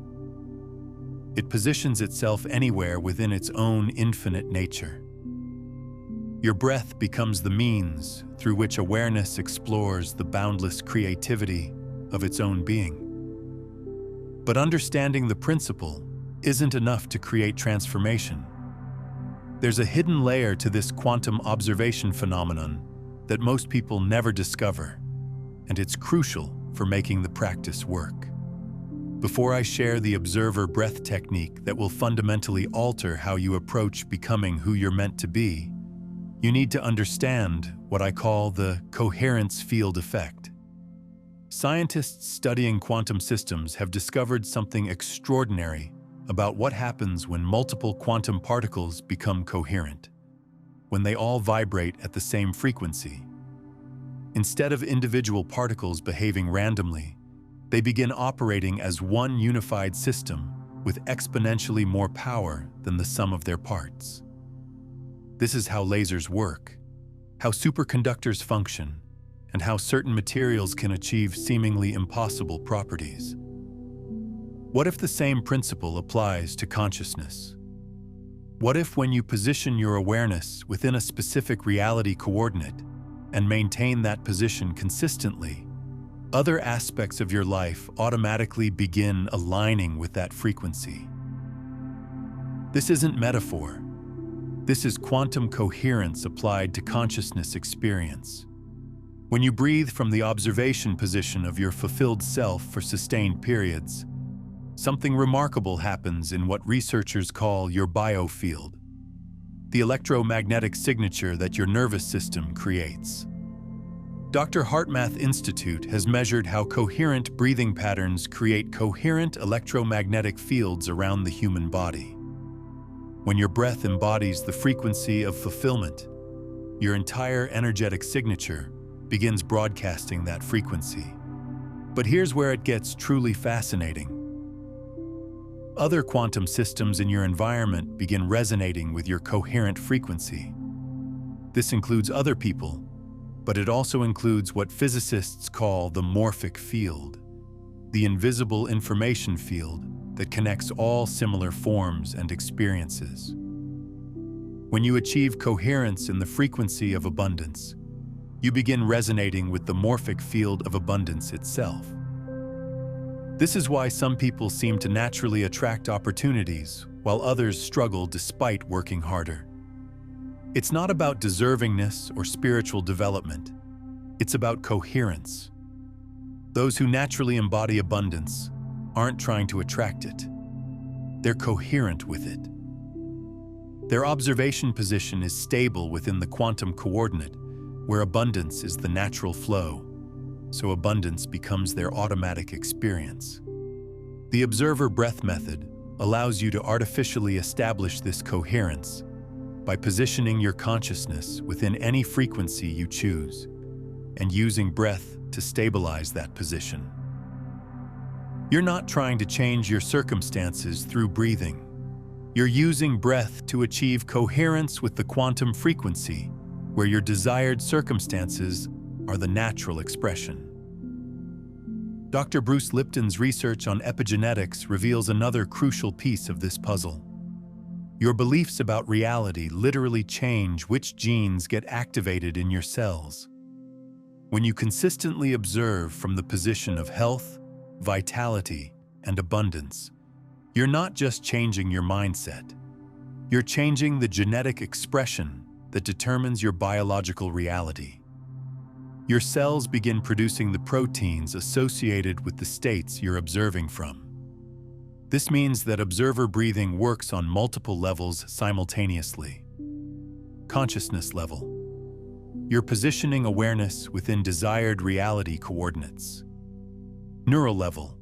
It positions itself anywhere within its own infinite nature. Your breath becomes the means through which awareness explores the boundless creativity of its own being. But understanding the principle isn't enough to create transformation. There's a hidden layer to this quantum observation phenomenon that most people never discover, and it's crucial for making the practice work. Before I share the observer breath technique that will fundamentally alter how you approach becoming who you're meant to be, you need to understand what I call the coherence field effect. Scientists studying quantum systems have discovered something extraordinary about what happens when multiple quantum particles become coherent, when they all vibrate at the same frequency. Instead of individual particles behaving randomly, they begin operating as one unified system with exponentially more power than the sum of their parts. This is how lasers work, how superconductors function, and how certain materials can achieve seemingly impossible properties. What if the same principle applies to consciousness? What if when you position your awareness within a specific reality coordinate and maintain that position consistently, other aspects of your life automatically begin aligning with that frequency? This isn't metaphor. This is quantum coherence applied to consciousness experience. When you breathe from the observation position of your fulfilled self for sustained periods, something remarkable happens in what researchers call your biofield, the electromagnetic signature that your nervous system creates. Dr. Hartmath Institute has measured how coherent breathing patterns create coherent electromagnetic fields around the human body. When your breath embodies the frequency of fulfillment, your entire energetic signature begins broadcasting that frequency. But here's where it gets truly fascinating. Other quantum systems in your environment begin resonating with your coherent frequency. This includes other people, but it also includes what physicists call the morphic field, the invisible information field that connects all similar forms and experiences. When you achieve coherence in the frequency of abundance, you begin resonating with the morphic field of abundance itself. This is why some people seem to naturally attract opportunities, while others struggle despite working harder. It's not about deservingness or spiritual development. It's about coherence. Those who naturally embody abundance aren't trying to attract it. They're coherent with it. Their observation position is stable within the quantum coordinate, where abundance is the natural flow, so abundance becomes their automatic experience. The observer breath method allows you to artificially establish this coherence by positioning your consciousness within any frequency you choose and using breath to stabilize that position. You're not trying to change your circumstances through breathing. You're using breath to achieve coherence with the quantum frequency, where your desired circumstances are the natural expression. Dr. Bruce Lipton's research on epigenetics reveals another crucial piece of this puzzle. Your beliefs about reality literally change which genes get activated in your cells. When you consistently observe from the position of health, vitality, and abundance, you're not just changing your mindset. You're changing the genetic expression that determines your biological reality. Your cells begin producing the proteins associated with the states you're observing from. This means that observer breathing works on multiple levels simultaneously. Consciousness level. You're positioning awareness within desired reality coordinates. Neural level.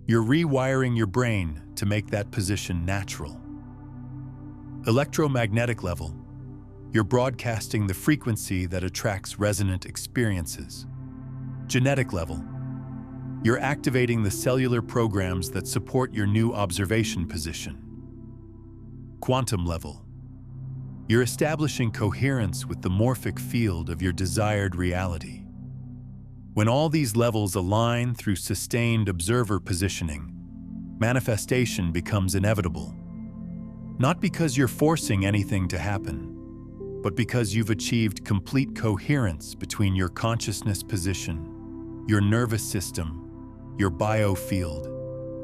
You're rewiring your brain to make that position natural. Electromagnetic level. You're broadcasting the frequency that attracts resonant experiences. Genetic level. You're activating the cellular programs that support your new observation position. Quantum level. You're establishing coherence with the morphic field of your desired reality. When all these levels align through sustained observer positioning, manifestation becomes inevitable. Not because you're forcing anything to happen, but because you've achieved complete coherence between your consciousness position, your nervous system, your biofield,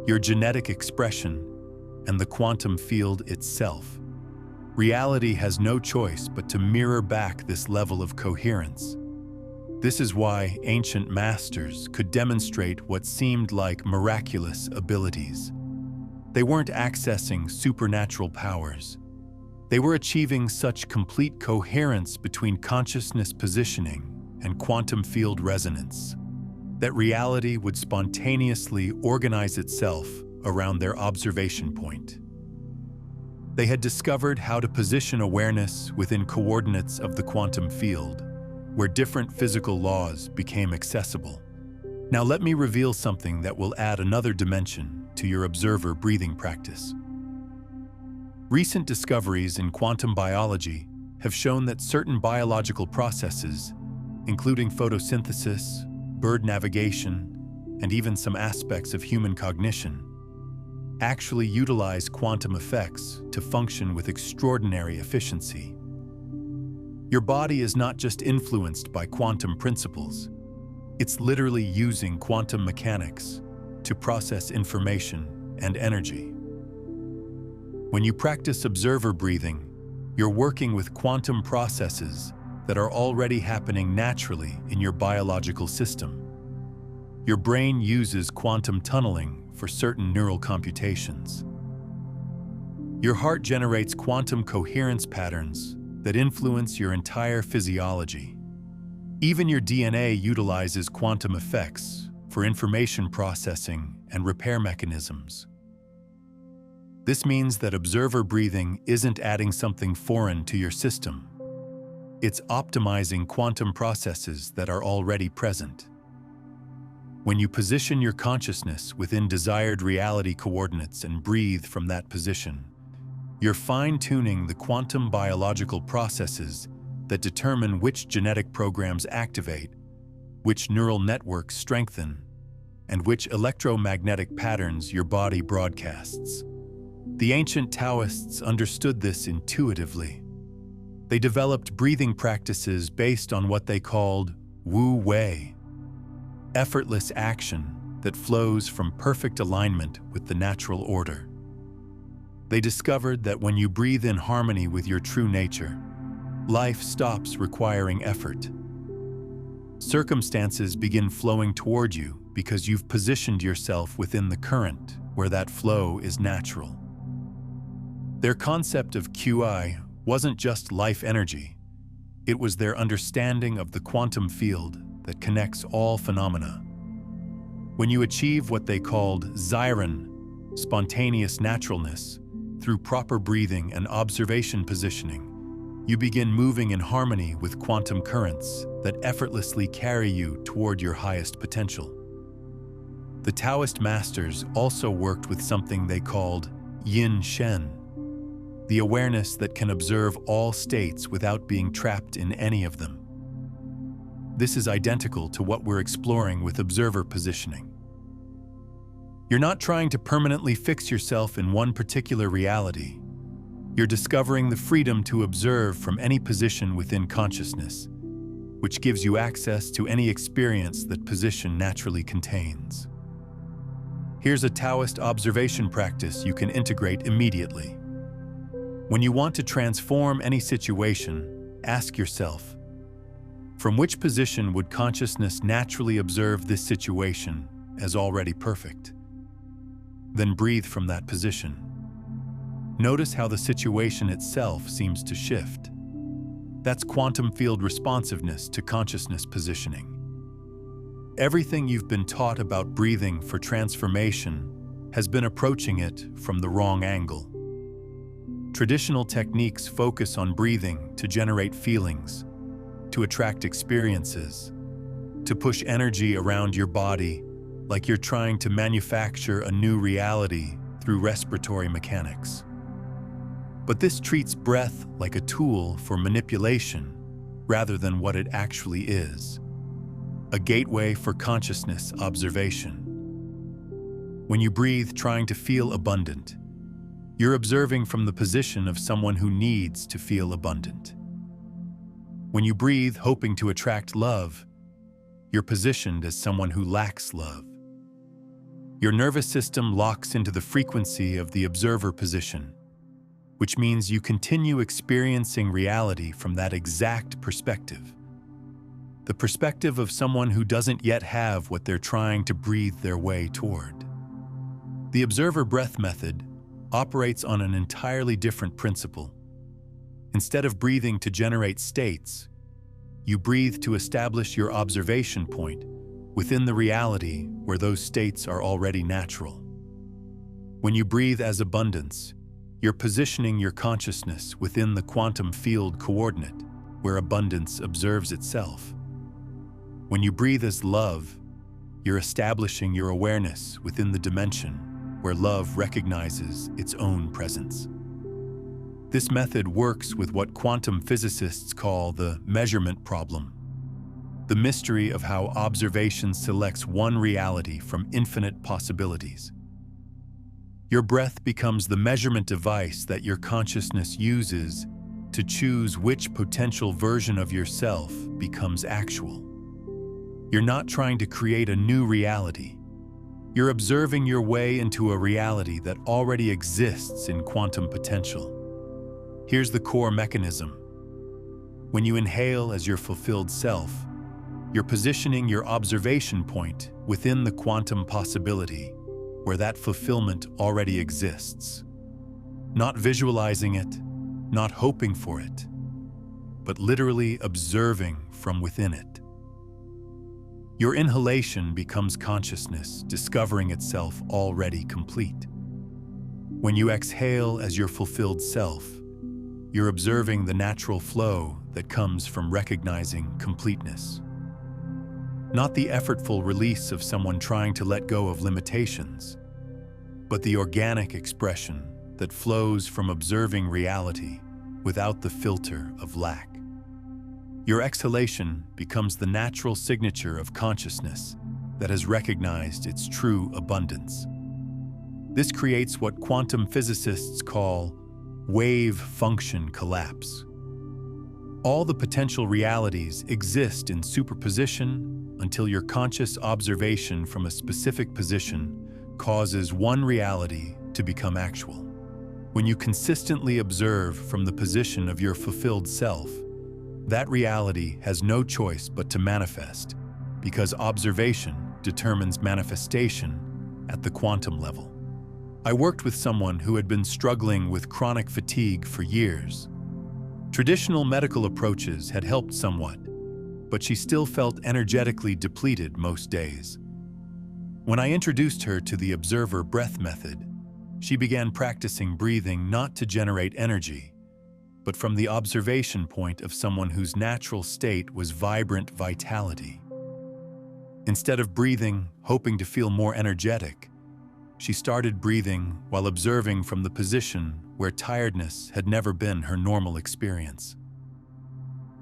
your genetic expression, and the quantum field itself. Reality has no choice but to mirror back this level of coherence. This is why ancient masters could demonstrate what seemed like miraculous abilities. They weren't accessing supernatural powers. They were achieving such complete coherence between consciousness positioning and quantum field resonance that reality would spontaneously organize itself around their observation point. They had discovered how to position awareness within coordinates of the quantum field, where different physical laws became accessible. Now let me reveal something that will add another dimension to your observer breathing practice. Recent discoveries in quantum biology have shown that certain biological processes, including photosynthesis, bird navigation, and even some aspects of human cognition, actually utilize quantum effects to function with extraordinary efficiency. Your body is not just influenced by quantum principles, it's literally using quantum mechanics to process information and energy. When you practice observer breathing, you're working with quantum processes that are already happening naturally in your biological system. Your brain uses quantum tunneling for certain neural computations. Your heart generates quantum coherence patterns that influence your entire physiology. Even your DNA utilizes quantum effects for information processing and repair mechanisms. This means that observer breathing isn't adding something foreign to your system. It's optimizing quantum processes that are already present. When you position your consciousness within desired reality coordinates and breathe from that position, you're fine-tuning the quantum biological processes that determine which genetic programs activate, which neural networks strengthen, and which electromagnetic patterns your body broadcasts. The ancient Taoists understood this intuitively. They developed breathing practices based on what they called Wu Wei, effortless action that flows from perfect alignment with the natural order. They discovered that when you breathe in harmony with your true nature, life stops requiring effort. Circumstances begin flowing toward you because you've positioned yourself within the current where that flow is natural. Their concept of QI wasn't just life energy, it was their understanding of the quantum field that connects all phenomena. When you achieve what they called Xiren, spontaneous naturalness, through proper breathing and observation positioning, you begin moving in harmony with quantum currents that effortlessly carry you toward your highest potential. The Taoist masters also worked with something they called Yin Shen, the awareness that can observe all states without being trapped in any of them. This is identical to what we're exploring with observer positioning. You're not trying to permanently fix yourself in one particular reality. You're discovering the freedom to observe from any position within consciousness, which gives you access to any experience that position naturally contains. Here's a Taoist observation practice you can integrate immediately. When you want to transform any situation, ask yourself, from which position would consciousness naturally observe this situation as already perfect? Then breathe from that position. Notice how the situation itself seems to shift. That's quantum field responsiveness to consciousness positioning. Everything you've been taught about breathing for transformation has been approaching it from the wrong angle. Traditional techniques focus on breathing to generate feelings, to attract experiences, to push energy around your body like you're trying to manufacture a new reality through respiratory mechanics. But this treats breath like a tool for manipulation rather than what it actually is, a gateway for consciousness observation. When you breathe trying to feel abundant, you're observing from the position of someone who needs to feel abundant. When you breathe hoping to attract love, you're positioned as someone who lacks love. Your nervous system locks into the frequency of the observer position, which means you continue experiencing reality from that exact perspective. The perspective of someone who doesn't yet have what they're trying to breathe their way toward. The observer breath method operates on an entirely different principle. Instead of breathing to generate states, you breathe to establish your observation point within the reality where those states are already natural. When you breathe as abundance, you're positioning your consciousness within the quantum field coordinate where abundance observes itself. When you breathe as love, you're establishing your awareness within the dimension where love recognizes its own presence. This method works with what quantum physicists call the measurement problem, the mystery of how observation selects one reality from infinite possibilities. Your breath becomes the measurement device that your consciousness uses to choose which potential version of yourself becomes actual. You're not trying to create a new reality. You're observing your way into a reality that already exists in quantum potential. Here's the core mechanism. When you inhale as your fulfilled self, you're positioning your observation point within the quantum possibility where that fulfillment already exists. Not visualizing it, not hoping for it, but literally observing from within it. Your inhalation becomes consciousness discovering itself already complete. When you exhale as your fulfilled self, you're observing the natural flow that comes from recognizing completeness. Not the effortful release of someone trying to let go of limitations, but the organic expression that flows from observing reality without the filter of lack. Your exhalation becomes the natural signature of consciousness that has recognized its true abundance. This creates what quantum physicists call wave function collapse. All the potential realities exist in superposition until your conscious observation from a specific position causes one reality to become actual. When you consistently observe from the position of your fulfilled self, that reality has no choice but to manifest, because observation determines manifestation at the quantum level. I worked with someone who had been struggling with chronic fatigue for years. Traditional medical approaches had helped somewhat, but she still felt energetically depleted most days. When I introduced her to the observer breath method, she began practicing breathing not to generate energy, but from the observation point of someone whose natural state was vibrant vitality. Instead of breathing, hoping to feel more energetic, she started breathing while observing from the position where tiredness had never been her normal experience.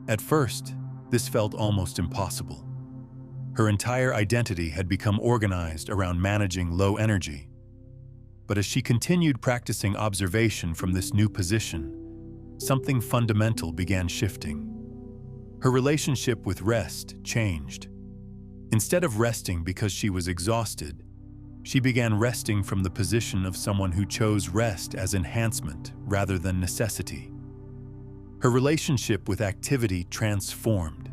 At first, this felt almost impossible. Her entire identity had become organized around managing low energy. But as she continued practicing observation from this new position, something fundamental began shifting. Her relationship with rest changed. Instead of resting because she was exhausted, she began resting from the position of someone who chose rest as enhancement rather than necessity. Her relationship with activity transformed.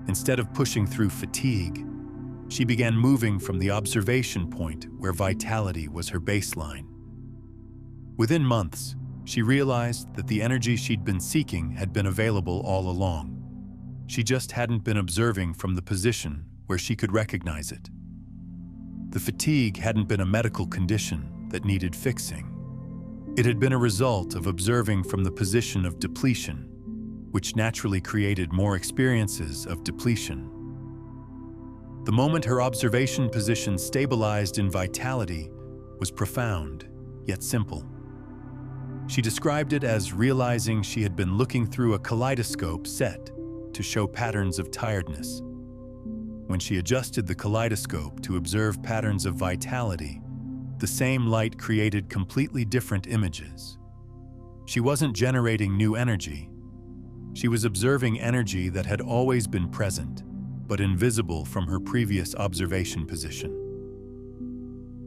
Instead of pushing through fatigue, she began moving from the observation point where vitality was her baseline. Within months, she realized that the energy she'd been seeking had been available all along. She just hadn't been observing from the position where she could recognize it. The fatigue hadn't been a medical condition that needed fixing. It had been a result of observing from the position of depletion, which naturally created more experiences of depletion. The moment her observation position stabilized in vitality was profound, yet simple. She described it as realizing she had been looking through a kaleidoscope set to show patterns of tiredness. When she adjusted the kaleidoscope to observe patterns of vitality, the same light created completely different images. She wasn't generating new energy. She was observing energy that had always been present, but invisible from her previous observation position.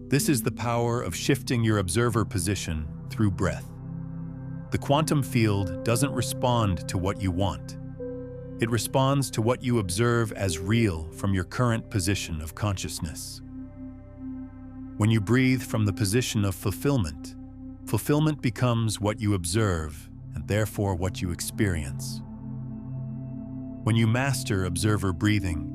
This is the power of shifting your observer position through breath. The quantum field doesn't respond to what you want. It responds to what you observe as real from your current position of consciousness. When you breathe from the position of fulfillment, fulfillment becomes what you observe and therefore what you experience. When you master observer breathing,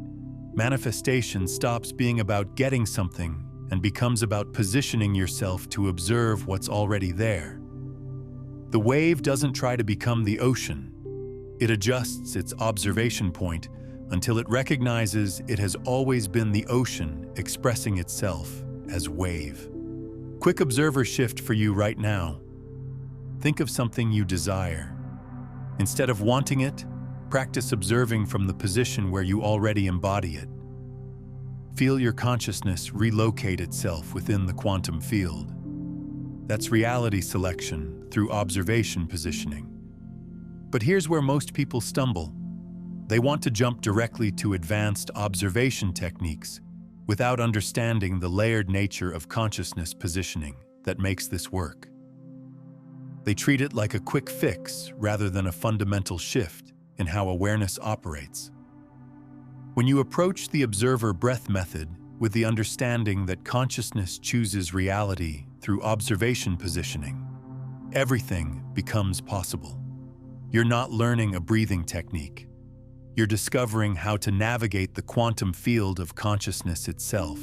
manifestation stops being about getting something and becomes about positioning yourself to observe what's already there. The wave doesn't try to become the ocean. It adjusts its observation point until it recognizes it has always been the ocean expressing itself as wave. Quick observer shift for you right now. Think of something you desire. Instead of wanting it, practice observing from the position where you already embody it. Feel your consciousness relocate itself within the quantum field. That's reality selection through observation positioning. But here's where most people stumble. They want to jump directly to advanced observation techniques without understanding the layered nature of consciousness positioning that makes this work. They treat it like a quick fix rather than a fundamental shift in how awareness operates. When you approach the observer breath method with the understanding that consciousness chooses reality through observation positioning, everything becomes possible. You're not learning a breathing technique. You're discovering how to navigate the quantum field of consciousness itself.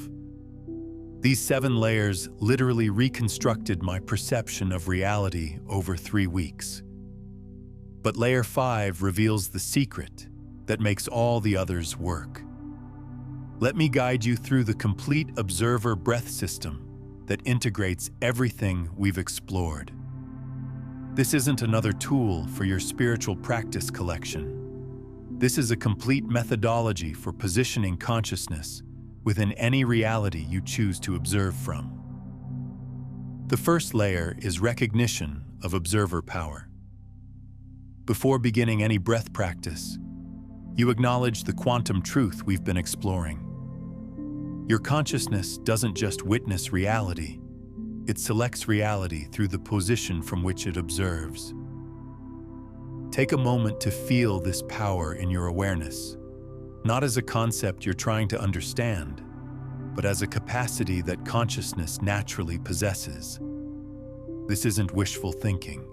These 7 layers literally reconstructed my perception of reality over 3 weeks. But layer 5 reveals the secret that makes all the others work. Let me guide you through the complete observer breath system that integrates everything we've explored. This isn't another tool for your spiritual practice collection. This is a complete methodology for positioning consciousness within any reality you choose to observe from. The first layer is recognition of observer power. Before beginning any breath practice, you acknowledge the quantum truth we've been exploring. Your consciousness doesn't just witness reality, it selects reality through the position from which it observes. Take a moment to feel this power in your awareness, not as a concept you're trying to understand, but as a capacity that consciousness naturally possesses. This isn't wishful thinking.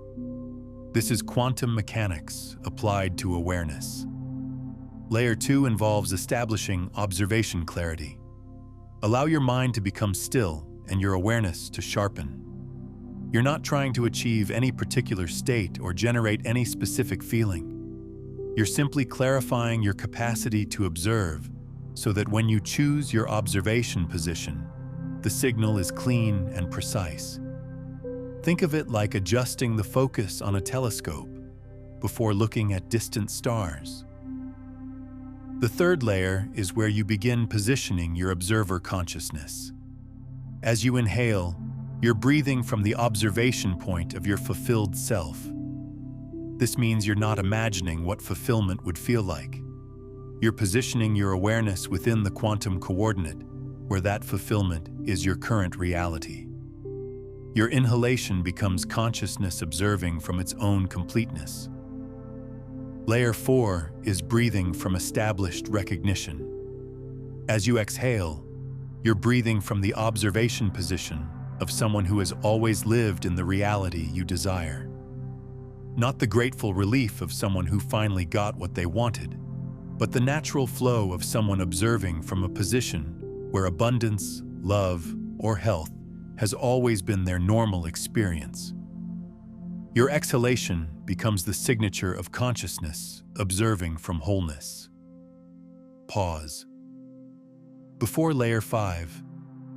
This is quantum mechanics applied to awareness. Layer 2 involves establishing observation clarity. Allow your mind to become still and your awareness to sharpen. You're not trying to achieve any particular state or generate any specific feeling. You're simply clarifying your capacity to observe so that when you choose your observation position, the signal is clean and precise. Think of it like adjusting the focus on a telescope before looking at distant stars. The third layer is where you begin positioning your observer consciousness. As you inhale, you're breathing from the observation point of your fulfilled self. This means you're not imagining what fulfillment would feel like. You're positioning your awareness within the quantum coordinate, where that fulfillment is your current reality. Your inhalation becomes consciousness observing from its own completeness. Layer 4 is breathing from established recognition. As you exhale, you're breathing from the observation position of someone who has always lived in the reality you desire. Not the grateful relief of someone who finally got what they wanted, but the natural flow of someone observing from a position where abundance, love, or health has always been their normal experience. Your exhalation becomes the signature of consciousness, observing from wholeness. Pause. Before layer 5,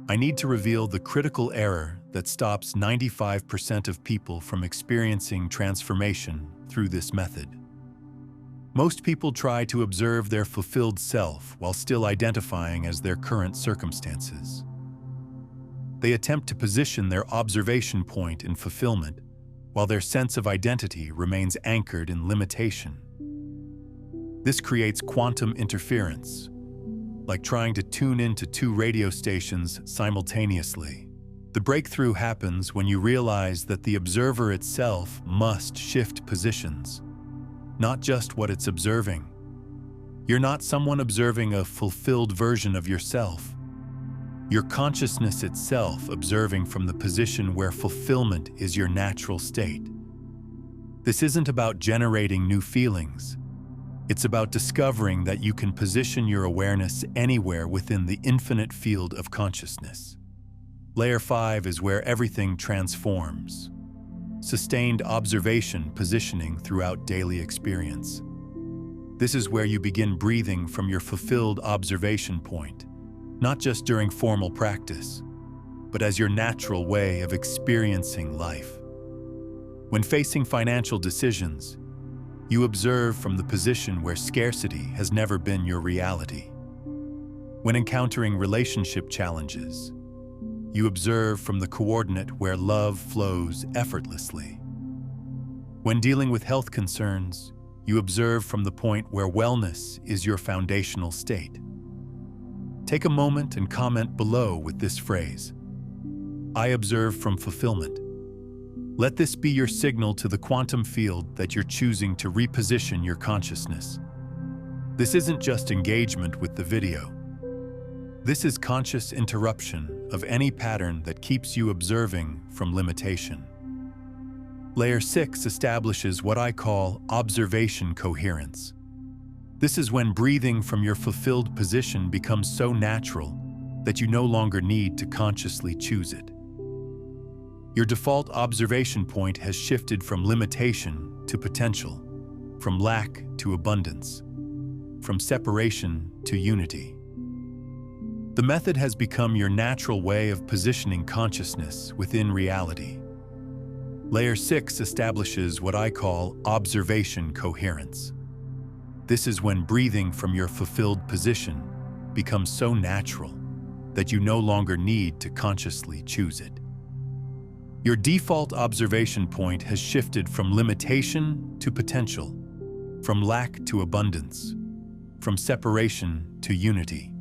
I need to reveal the critical error that stops 95% of people from experiencing transformation through this method. Most people try to observe their fulfilled self while still identifying as their current circumstances. They attempt to position their observation point in fulfillment, while their sense of identity remains anchored in limitation. This creates quantum interference, like trying to tune into two radio stations simultaneously. The breakthrough happens when you realize that the observer itself must shift positions, not just what it's observing. You're not someone observing a fulfilled version of yourself. Your consciousness itself observing from the position where fulfillment is your natural state. This isn't about generating new feelings. It's about discovering that you can position your awareness anywhere within the infinite field of consciousness. Layer 5 is where everything transforms. Sustained observation positioning throughout daily experience. This is where you begin breathing from your fulfilled observation point, not just during formal practice, but as your natural way of experiencing life. When facing financial decisions, you observe from the position where scarcity has never been your reality. When encountering relationship challenges, you observe from the coordinate where love flows effortlessly. When dealing with health concerns, you observe from the point where wellness is your foundational state. Take a moment and comment below with this phrase: I observe from fulfillment. Let this be your signal to the quantum field that you're choosing to reposition your consciousness. This isn't just engagement with the video. This is conscious interruption of any pattern that keeps you observing from limitation. Layer 6 establishes what I call observation coherence. This is when breathing from your fulfilled position becomes so natural that you no longer need to consciously choose it. Your default observation point has shifted from limitation to potential, from lack to abundance, from separation to unity. The method has become your natural way of positioning consciousness within reality. Layer 6 establishes what I call observation coherence. This is when breathing from your fulfilled position becomes so natural that you no longer need to consciously choose it. Your default observation point has shifted from limitation to potential, from lack to abundance, from separation to unity.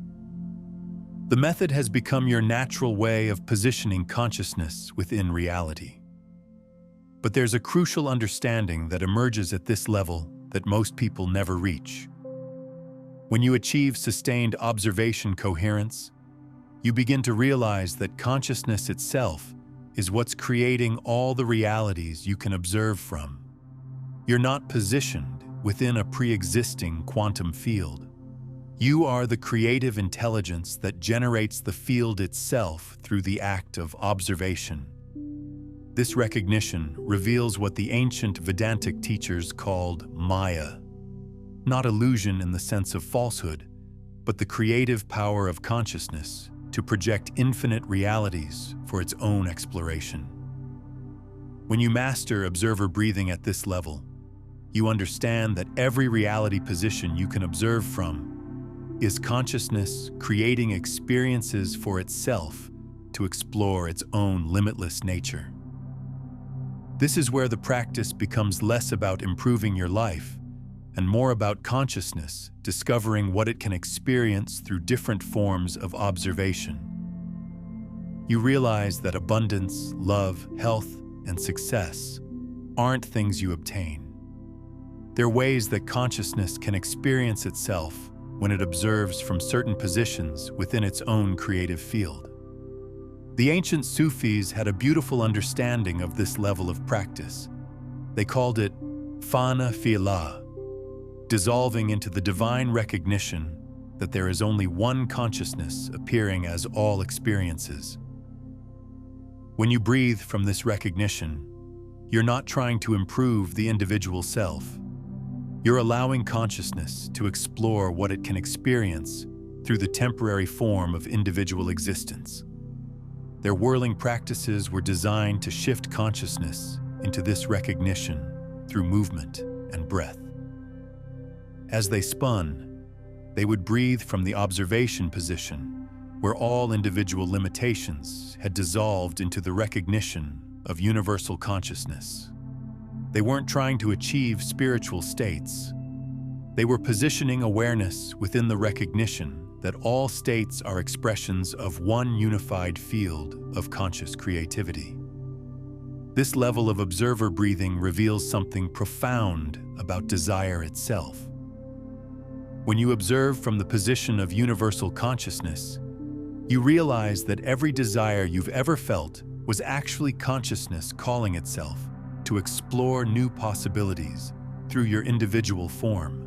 The method has become your natural way of positioning consciousness within reality. But there's a crucial understanding that emerges at this level that most people never reach. When you achieve sustained observation coherence, you begin to realize that consciousness itself is what's creating all the realities you can observe from. You're not positioned within a pre-existing quantum field. You are the creative intelligence that generates the field itself through the act of observation. This recognition reveals what the ancient Vedantic teachers called Maya. Not illusion in the sense of falsehood, but the creative power of consciousness to project infinite realities for its own exploration. When you master observer breathing at this level, you understand that every reality position you can observe from is consciousness creating experiences for itself to explore its own limitless nature. This is where the practice becomes less about improving your life and more about consciousness discovering what it can experience through different forms of observation. You realize that abundance, love, health, and success aren't things you obtain. They're ways that consciousness can experience itself when it observes from certain positions within its own creative field. The ancient Sufis had a beautiful understanding of this level of practice. They called it fana fi'illah, dissolving into the divine recognition that there is only one consciousness appearing as all experiences. When you breathe from this recognition, You're not trying to improve the individual self. You're allowing consciousness to explore what it can experience through the temporary form of individual existence. Their whirling practices were designed to shift consciousness into this recognition through movement and breath. As they spun, they would breathe from the observation position, where all individual limitations had dissolved into the recognition of universal consciousness. They weren't trying to achieve spiritual states. They were positioning awareness within the recognition that all states are expressions of one unified field of conscious creativity. This level of observer breathing reveals something profound about desire itself. When you observe from the position of universal consciousness, you realize that every desire you've ever felt was actually consciousness calling itself to explore new possibilities through your individual form.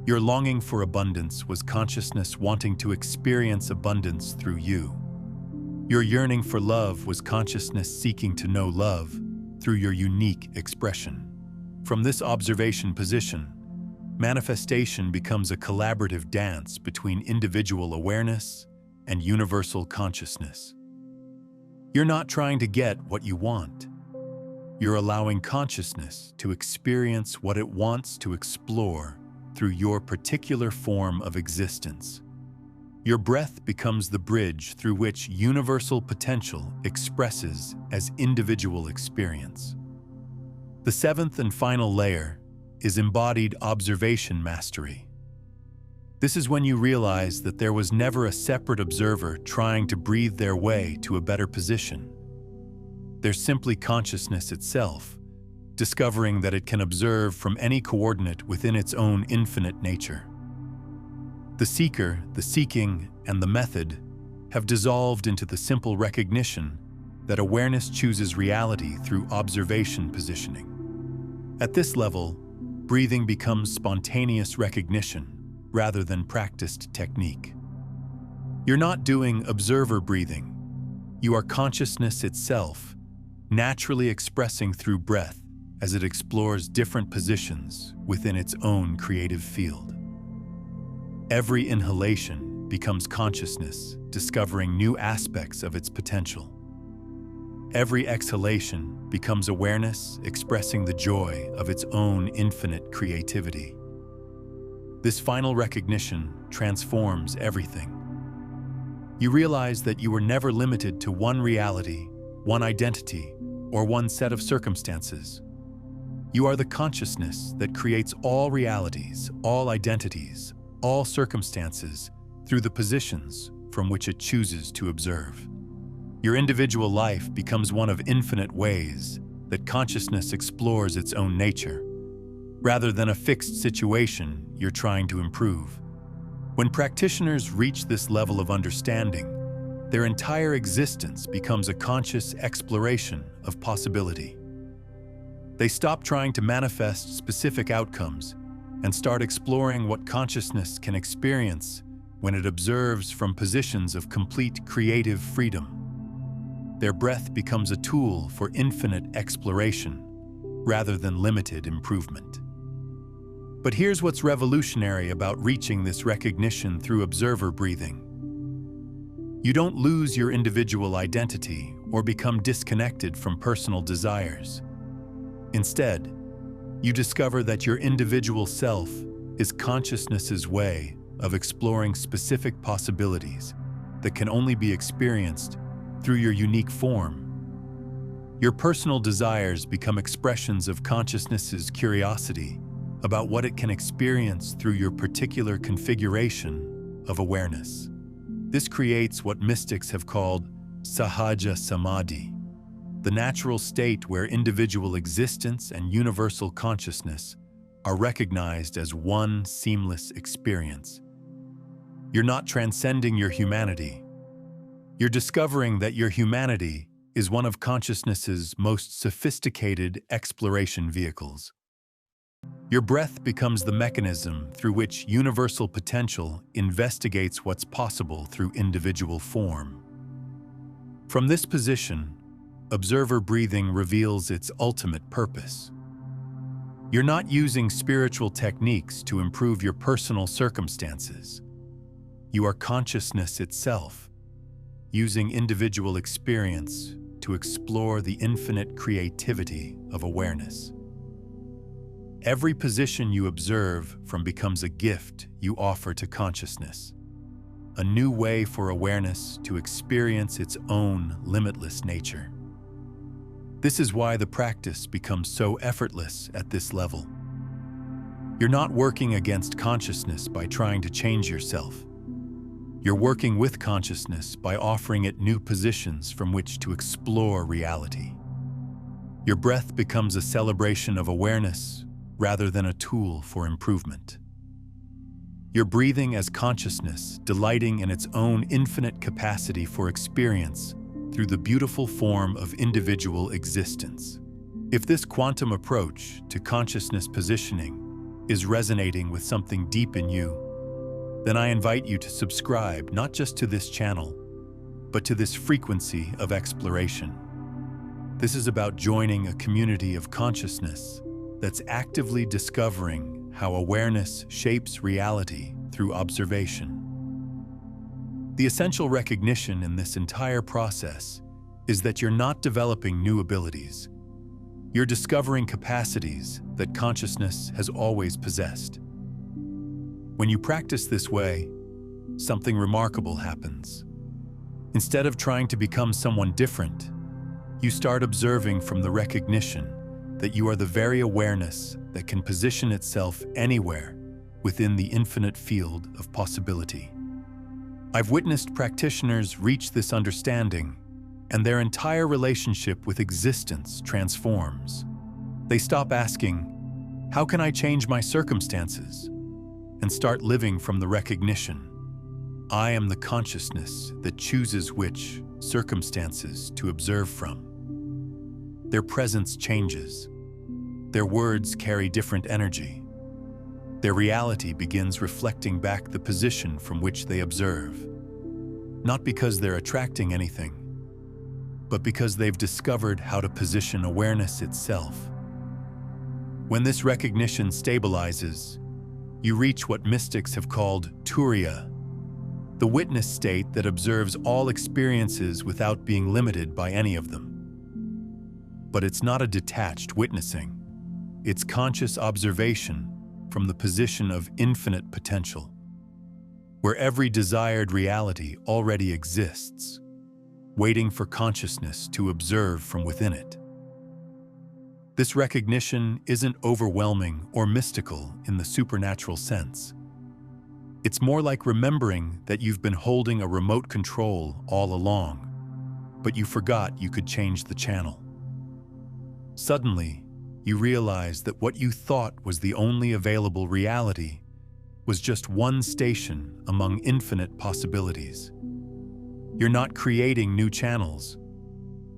Your longing for abundance was consciousness wanting to experience abundance through you. Your yearning for love was consciousness seeking to know love through your unique expression. From this observation position, manifestation becomes a collaborative dance between individual awareness and universal consciousness. You're not trying to get what you want. You're allowing consciousness to experience what it wants to explore through your particular form of existence. Your breath becomes the bridge through which universal potential expresses as individual experience. The seventh and final layer is embodied observation mastery. This is when you realize that there was never a separate observer trying to breathe their way to a better position. There's simply consciousness itself, discovering that it can observe from any coordinate within its own infinite nature. The seeker, the seeking, and the method have dissolved into the simple recognition that awareness chooses reality through observation positioning. At this level, breathing becomes spontaneous recognition rather than practiced technique. You're not doing observer breathing. You are consciousness itself, naturally expressing through breath as it explores different positions within its own creative field. Every inhalation becomes consciousness, discovering new aspects of its potential. Every exhalation becomes awareness, expressing the joy of its own infinite creativity. This final recognition transforms everything. You realize that you were never limited to one reality, one identity, or one set of circumstances. You are the consciousness that creates all realities, all identities, all circumstances through the positions from which it chooses to observe. Your individual life becomes one of infinite ways that consciousness explores its own nature, rather than a fixed situation you're trying to improve. When practitioners reach this level of understanding, their entire existence becomes a conscious exploration of possibility. They stop trying to manifest specific outcomes and start exploring what consciousness can experience when it observes from positions of complete creative freedom. Their breath becomes a tool for infinite exploration rather than limited improvement. But here's what's revolutionary about reaching this recognition through observer breathing. You don't lose your individual identity or become disconnected from personal desires. Instead, you discover that your individual self is consciousness's way of exploring specific possibilities that can only be experienced through your unique form. Your personal desires become expressions of consciousness's curiosity about what it can experience through your particular configuration of awareness. This creates what mystics have called sahaja samadhi, the natural state where individual existence and universal consciousness are recognized as one seamless experience. You're not transcending your humanity. You're discovering that your humanity is one of consciousness's most sophisticated exploration vehicles. Your breath becomes the mechanism through which universal potential investigates what's possible through individual form. From this position, observer breathing reveals its ultimate purpose. You're not using spiritual techniques to improve your personal circumstances. You are consciousness itself, using individual experience to explore the infinite creativity of awareness. Every position you observe from becomes a gift you offer to consciousness, a new way for awareness to experience its own limitless nature. This is why the practice becomes so effortless at this level. You're not working against consciousness by trying to change yourself. You're working with consciousness by offering it new positions from which to explore reality. Your breath becomes a celebration of awareness rather than a tool for improvement. You're breathing as consciousness, delighting in its own infinite capacity for experience through the beautiful form of individual existence. If this quantum approach to consciousness positioning is resonating with something deep in you, then I invite you to subscribe not just to this channel, but to this frequency of exploration. This is about joining a community of consciousness that's actively discovering how awareness shapes reality through observation. The essential recognition in this entire process is that you're not developing new abilities. You're discovering capacities that consciousness has always possessed. When you practice this way, something remarkable happens. Instead of trying to become someone different, you start observing from the recognition that you are the very awareness that can position itself anywhere within the infinite field of possibility. I've witnessed practitioners reach this understanding, and their entire relationship with existence transforms. They stop asking, "How can I change my circumstances?" and start living from the recognition, "I am the consciousness that chooses which circumstances to observe from." Their presence changes. Their words carry different energy. Their reality begins reflecting back the position from which they observe. Not because they're attracting anything, but because they've discovered how to position awareness itself. When this recognition stabilizes, you reach what mystics have called turiya, the witness state that observes all experiences without being limited by any of them. But it's not a detached witnessing. It's conscious observation from the position of infinite potential, where every desired reality already exists, waiting for consciousness to observe from within it. This recognition isn't overwhelming or mystical in the supernatural sense. It's more like remembering that you've been holding a remote control all along, but you forgot you could change the channel. Suddenly, you realize that what you thought was the only available reality was just one station among infinite possibilities. You're not creating new channels.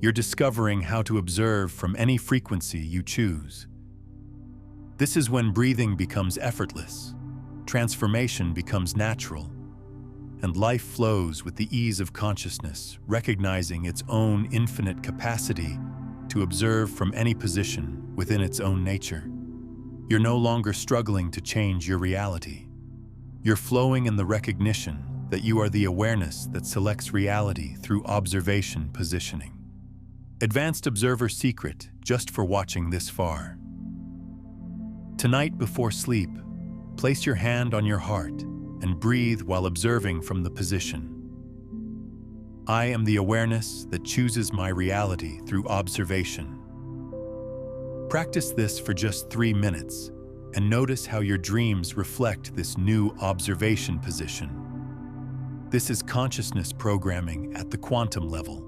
You're discovering how to observe from any frequency you choose. This is when breathing becomes effortless, transformation becomes natural, and life flows with the ease of consciousness, recognizing its own infinite capacity to observe from any position within its own nature. You're no longer struggling to change your reality. You're flowing in the recognition that you are the awareness that selects reality through observation positioning. Advanced Observer Secret, just for watching this far. Tonight before sleep, place your hand on your heart and breathe while observing from the position. I am the awareness that chooses my reality through observation. Practice this for just 3 minutes and notice how your dreams reflect this new observation position. This is consciousness programming at the quantum level.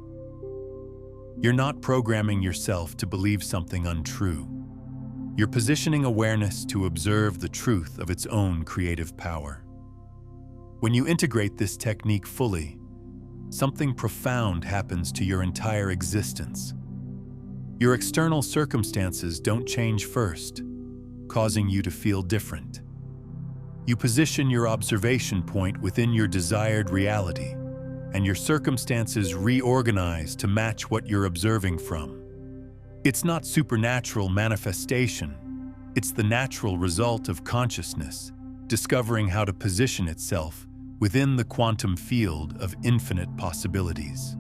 You're not programming yourself to believe something untrue. You're positioning awareness to observe the truth of its own creative power. When you integrate this technique fully, something profound happens to your entire existence. Your external circumstances don't change first, causing you to feel different. You position your observation point within your desired reality, and your circumstances reorganize to match what you're observing from. It's not supernatural manifestation. It's the natural result of consciousness discovering how to position itself within the quantum field of infinite possibilities.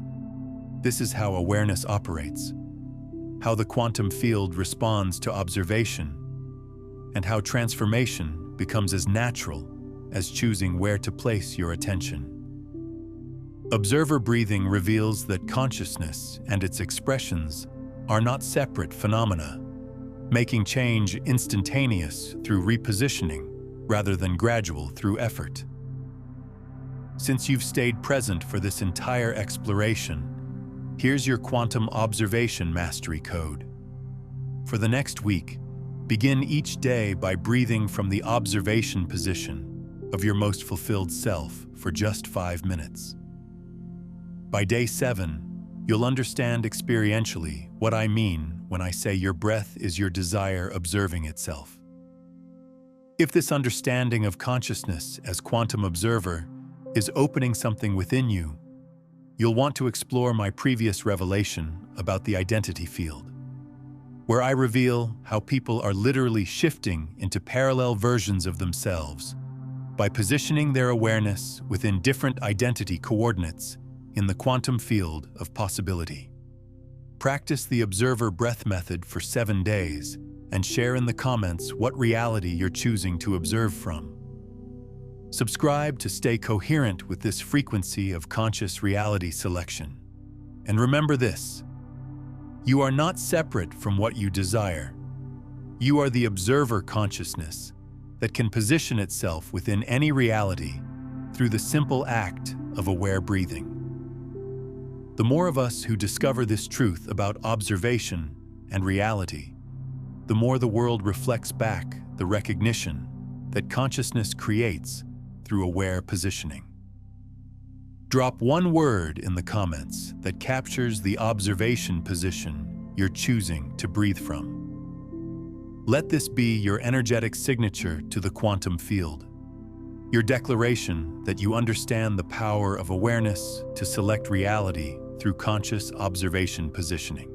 This is how awareness operates, how the quantum field responds to observation, and how transformation becomes as natural as choosing where to place your attention. Observer breathing reveals that consciousness and its expressions are not separate phenomena, making change instantaneous through repositioning rather than gradual through effort. Since you've stayed present for this entire exploration, here's your quantum observation mastery code. For the next week, begin each day by breathing from the observation position of your most fulfilled self for just 5 minutes. By day 7, you'll understand experientially what I mean when I say your breath is your desire observing itself. If this understanding of consciousness as quantum observer is opening something within you, you'll want to explore my previous revelation about the identity field, where I reveal how people are literally shifting into parallel versions of themselves by positioning their awareness within different identity coordinates in the quantum field of possibility. Practice the observer breath method for 7 days and share in the comments what reality you're choosing to observe from. Subscribe to stay coherent with this frequency of conscious reality selection. And remember this: you are not separate from what you desire. You are the observer consciousness that can position itself within any reality through the simple act of aware breathing. The more of us who discover this truth about observation and reality, the more the world reflects back the recognition that consciousness creates through aware positioning. Drop one word in the comments that captures the observation position you're choosing to breathe from. Let this be your energetic signature to the quantum field, your declaration that you understand the power of awareness to select reality through conscious observation positioning.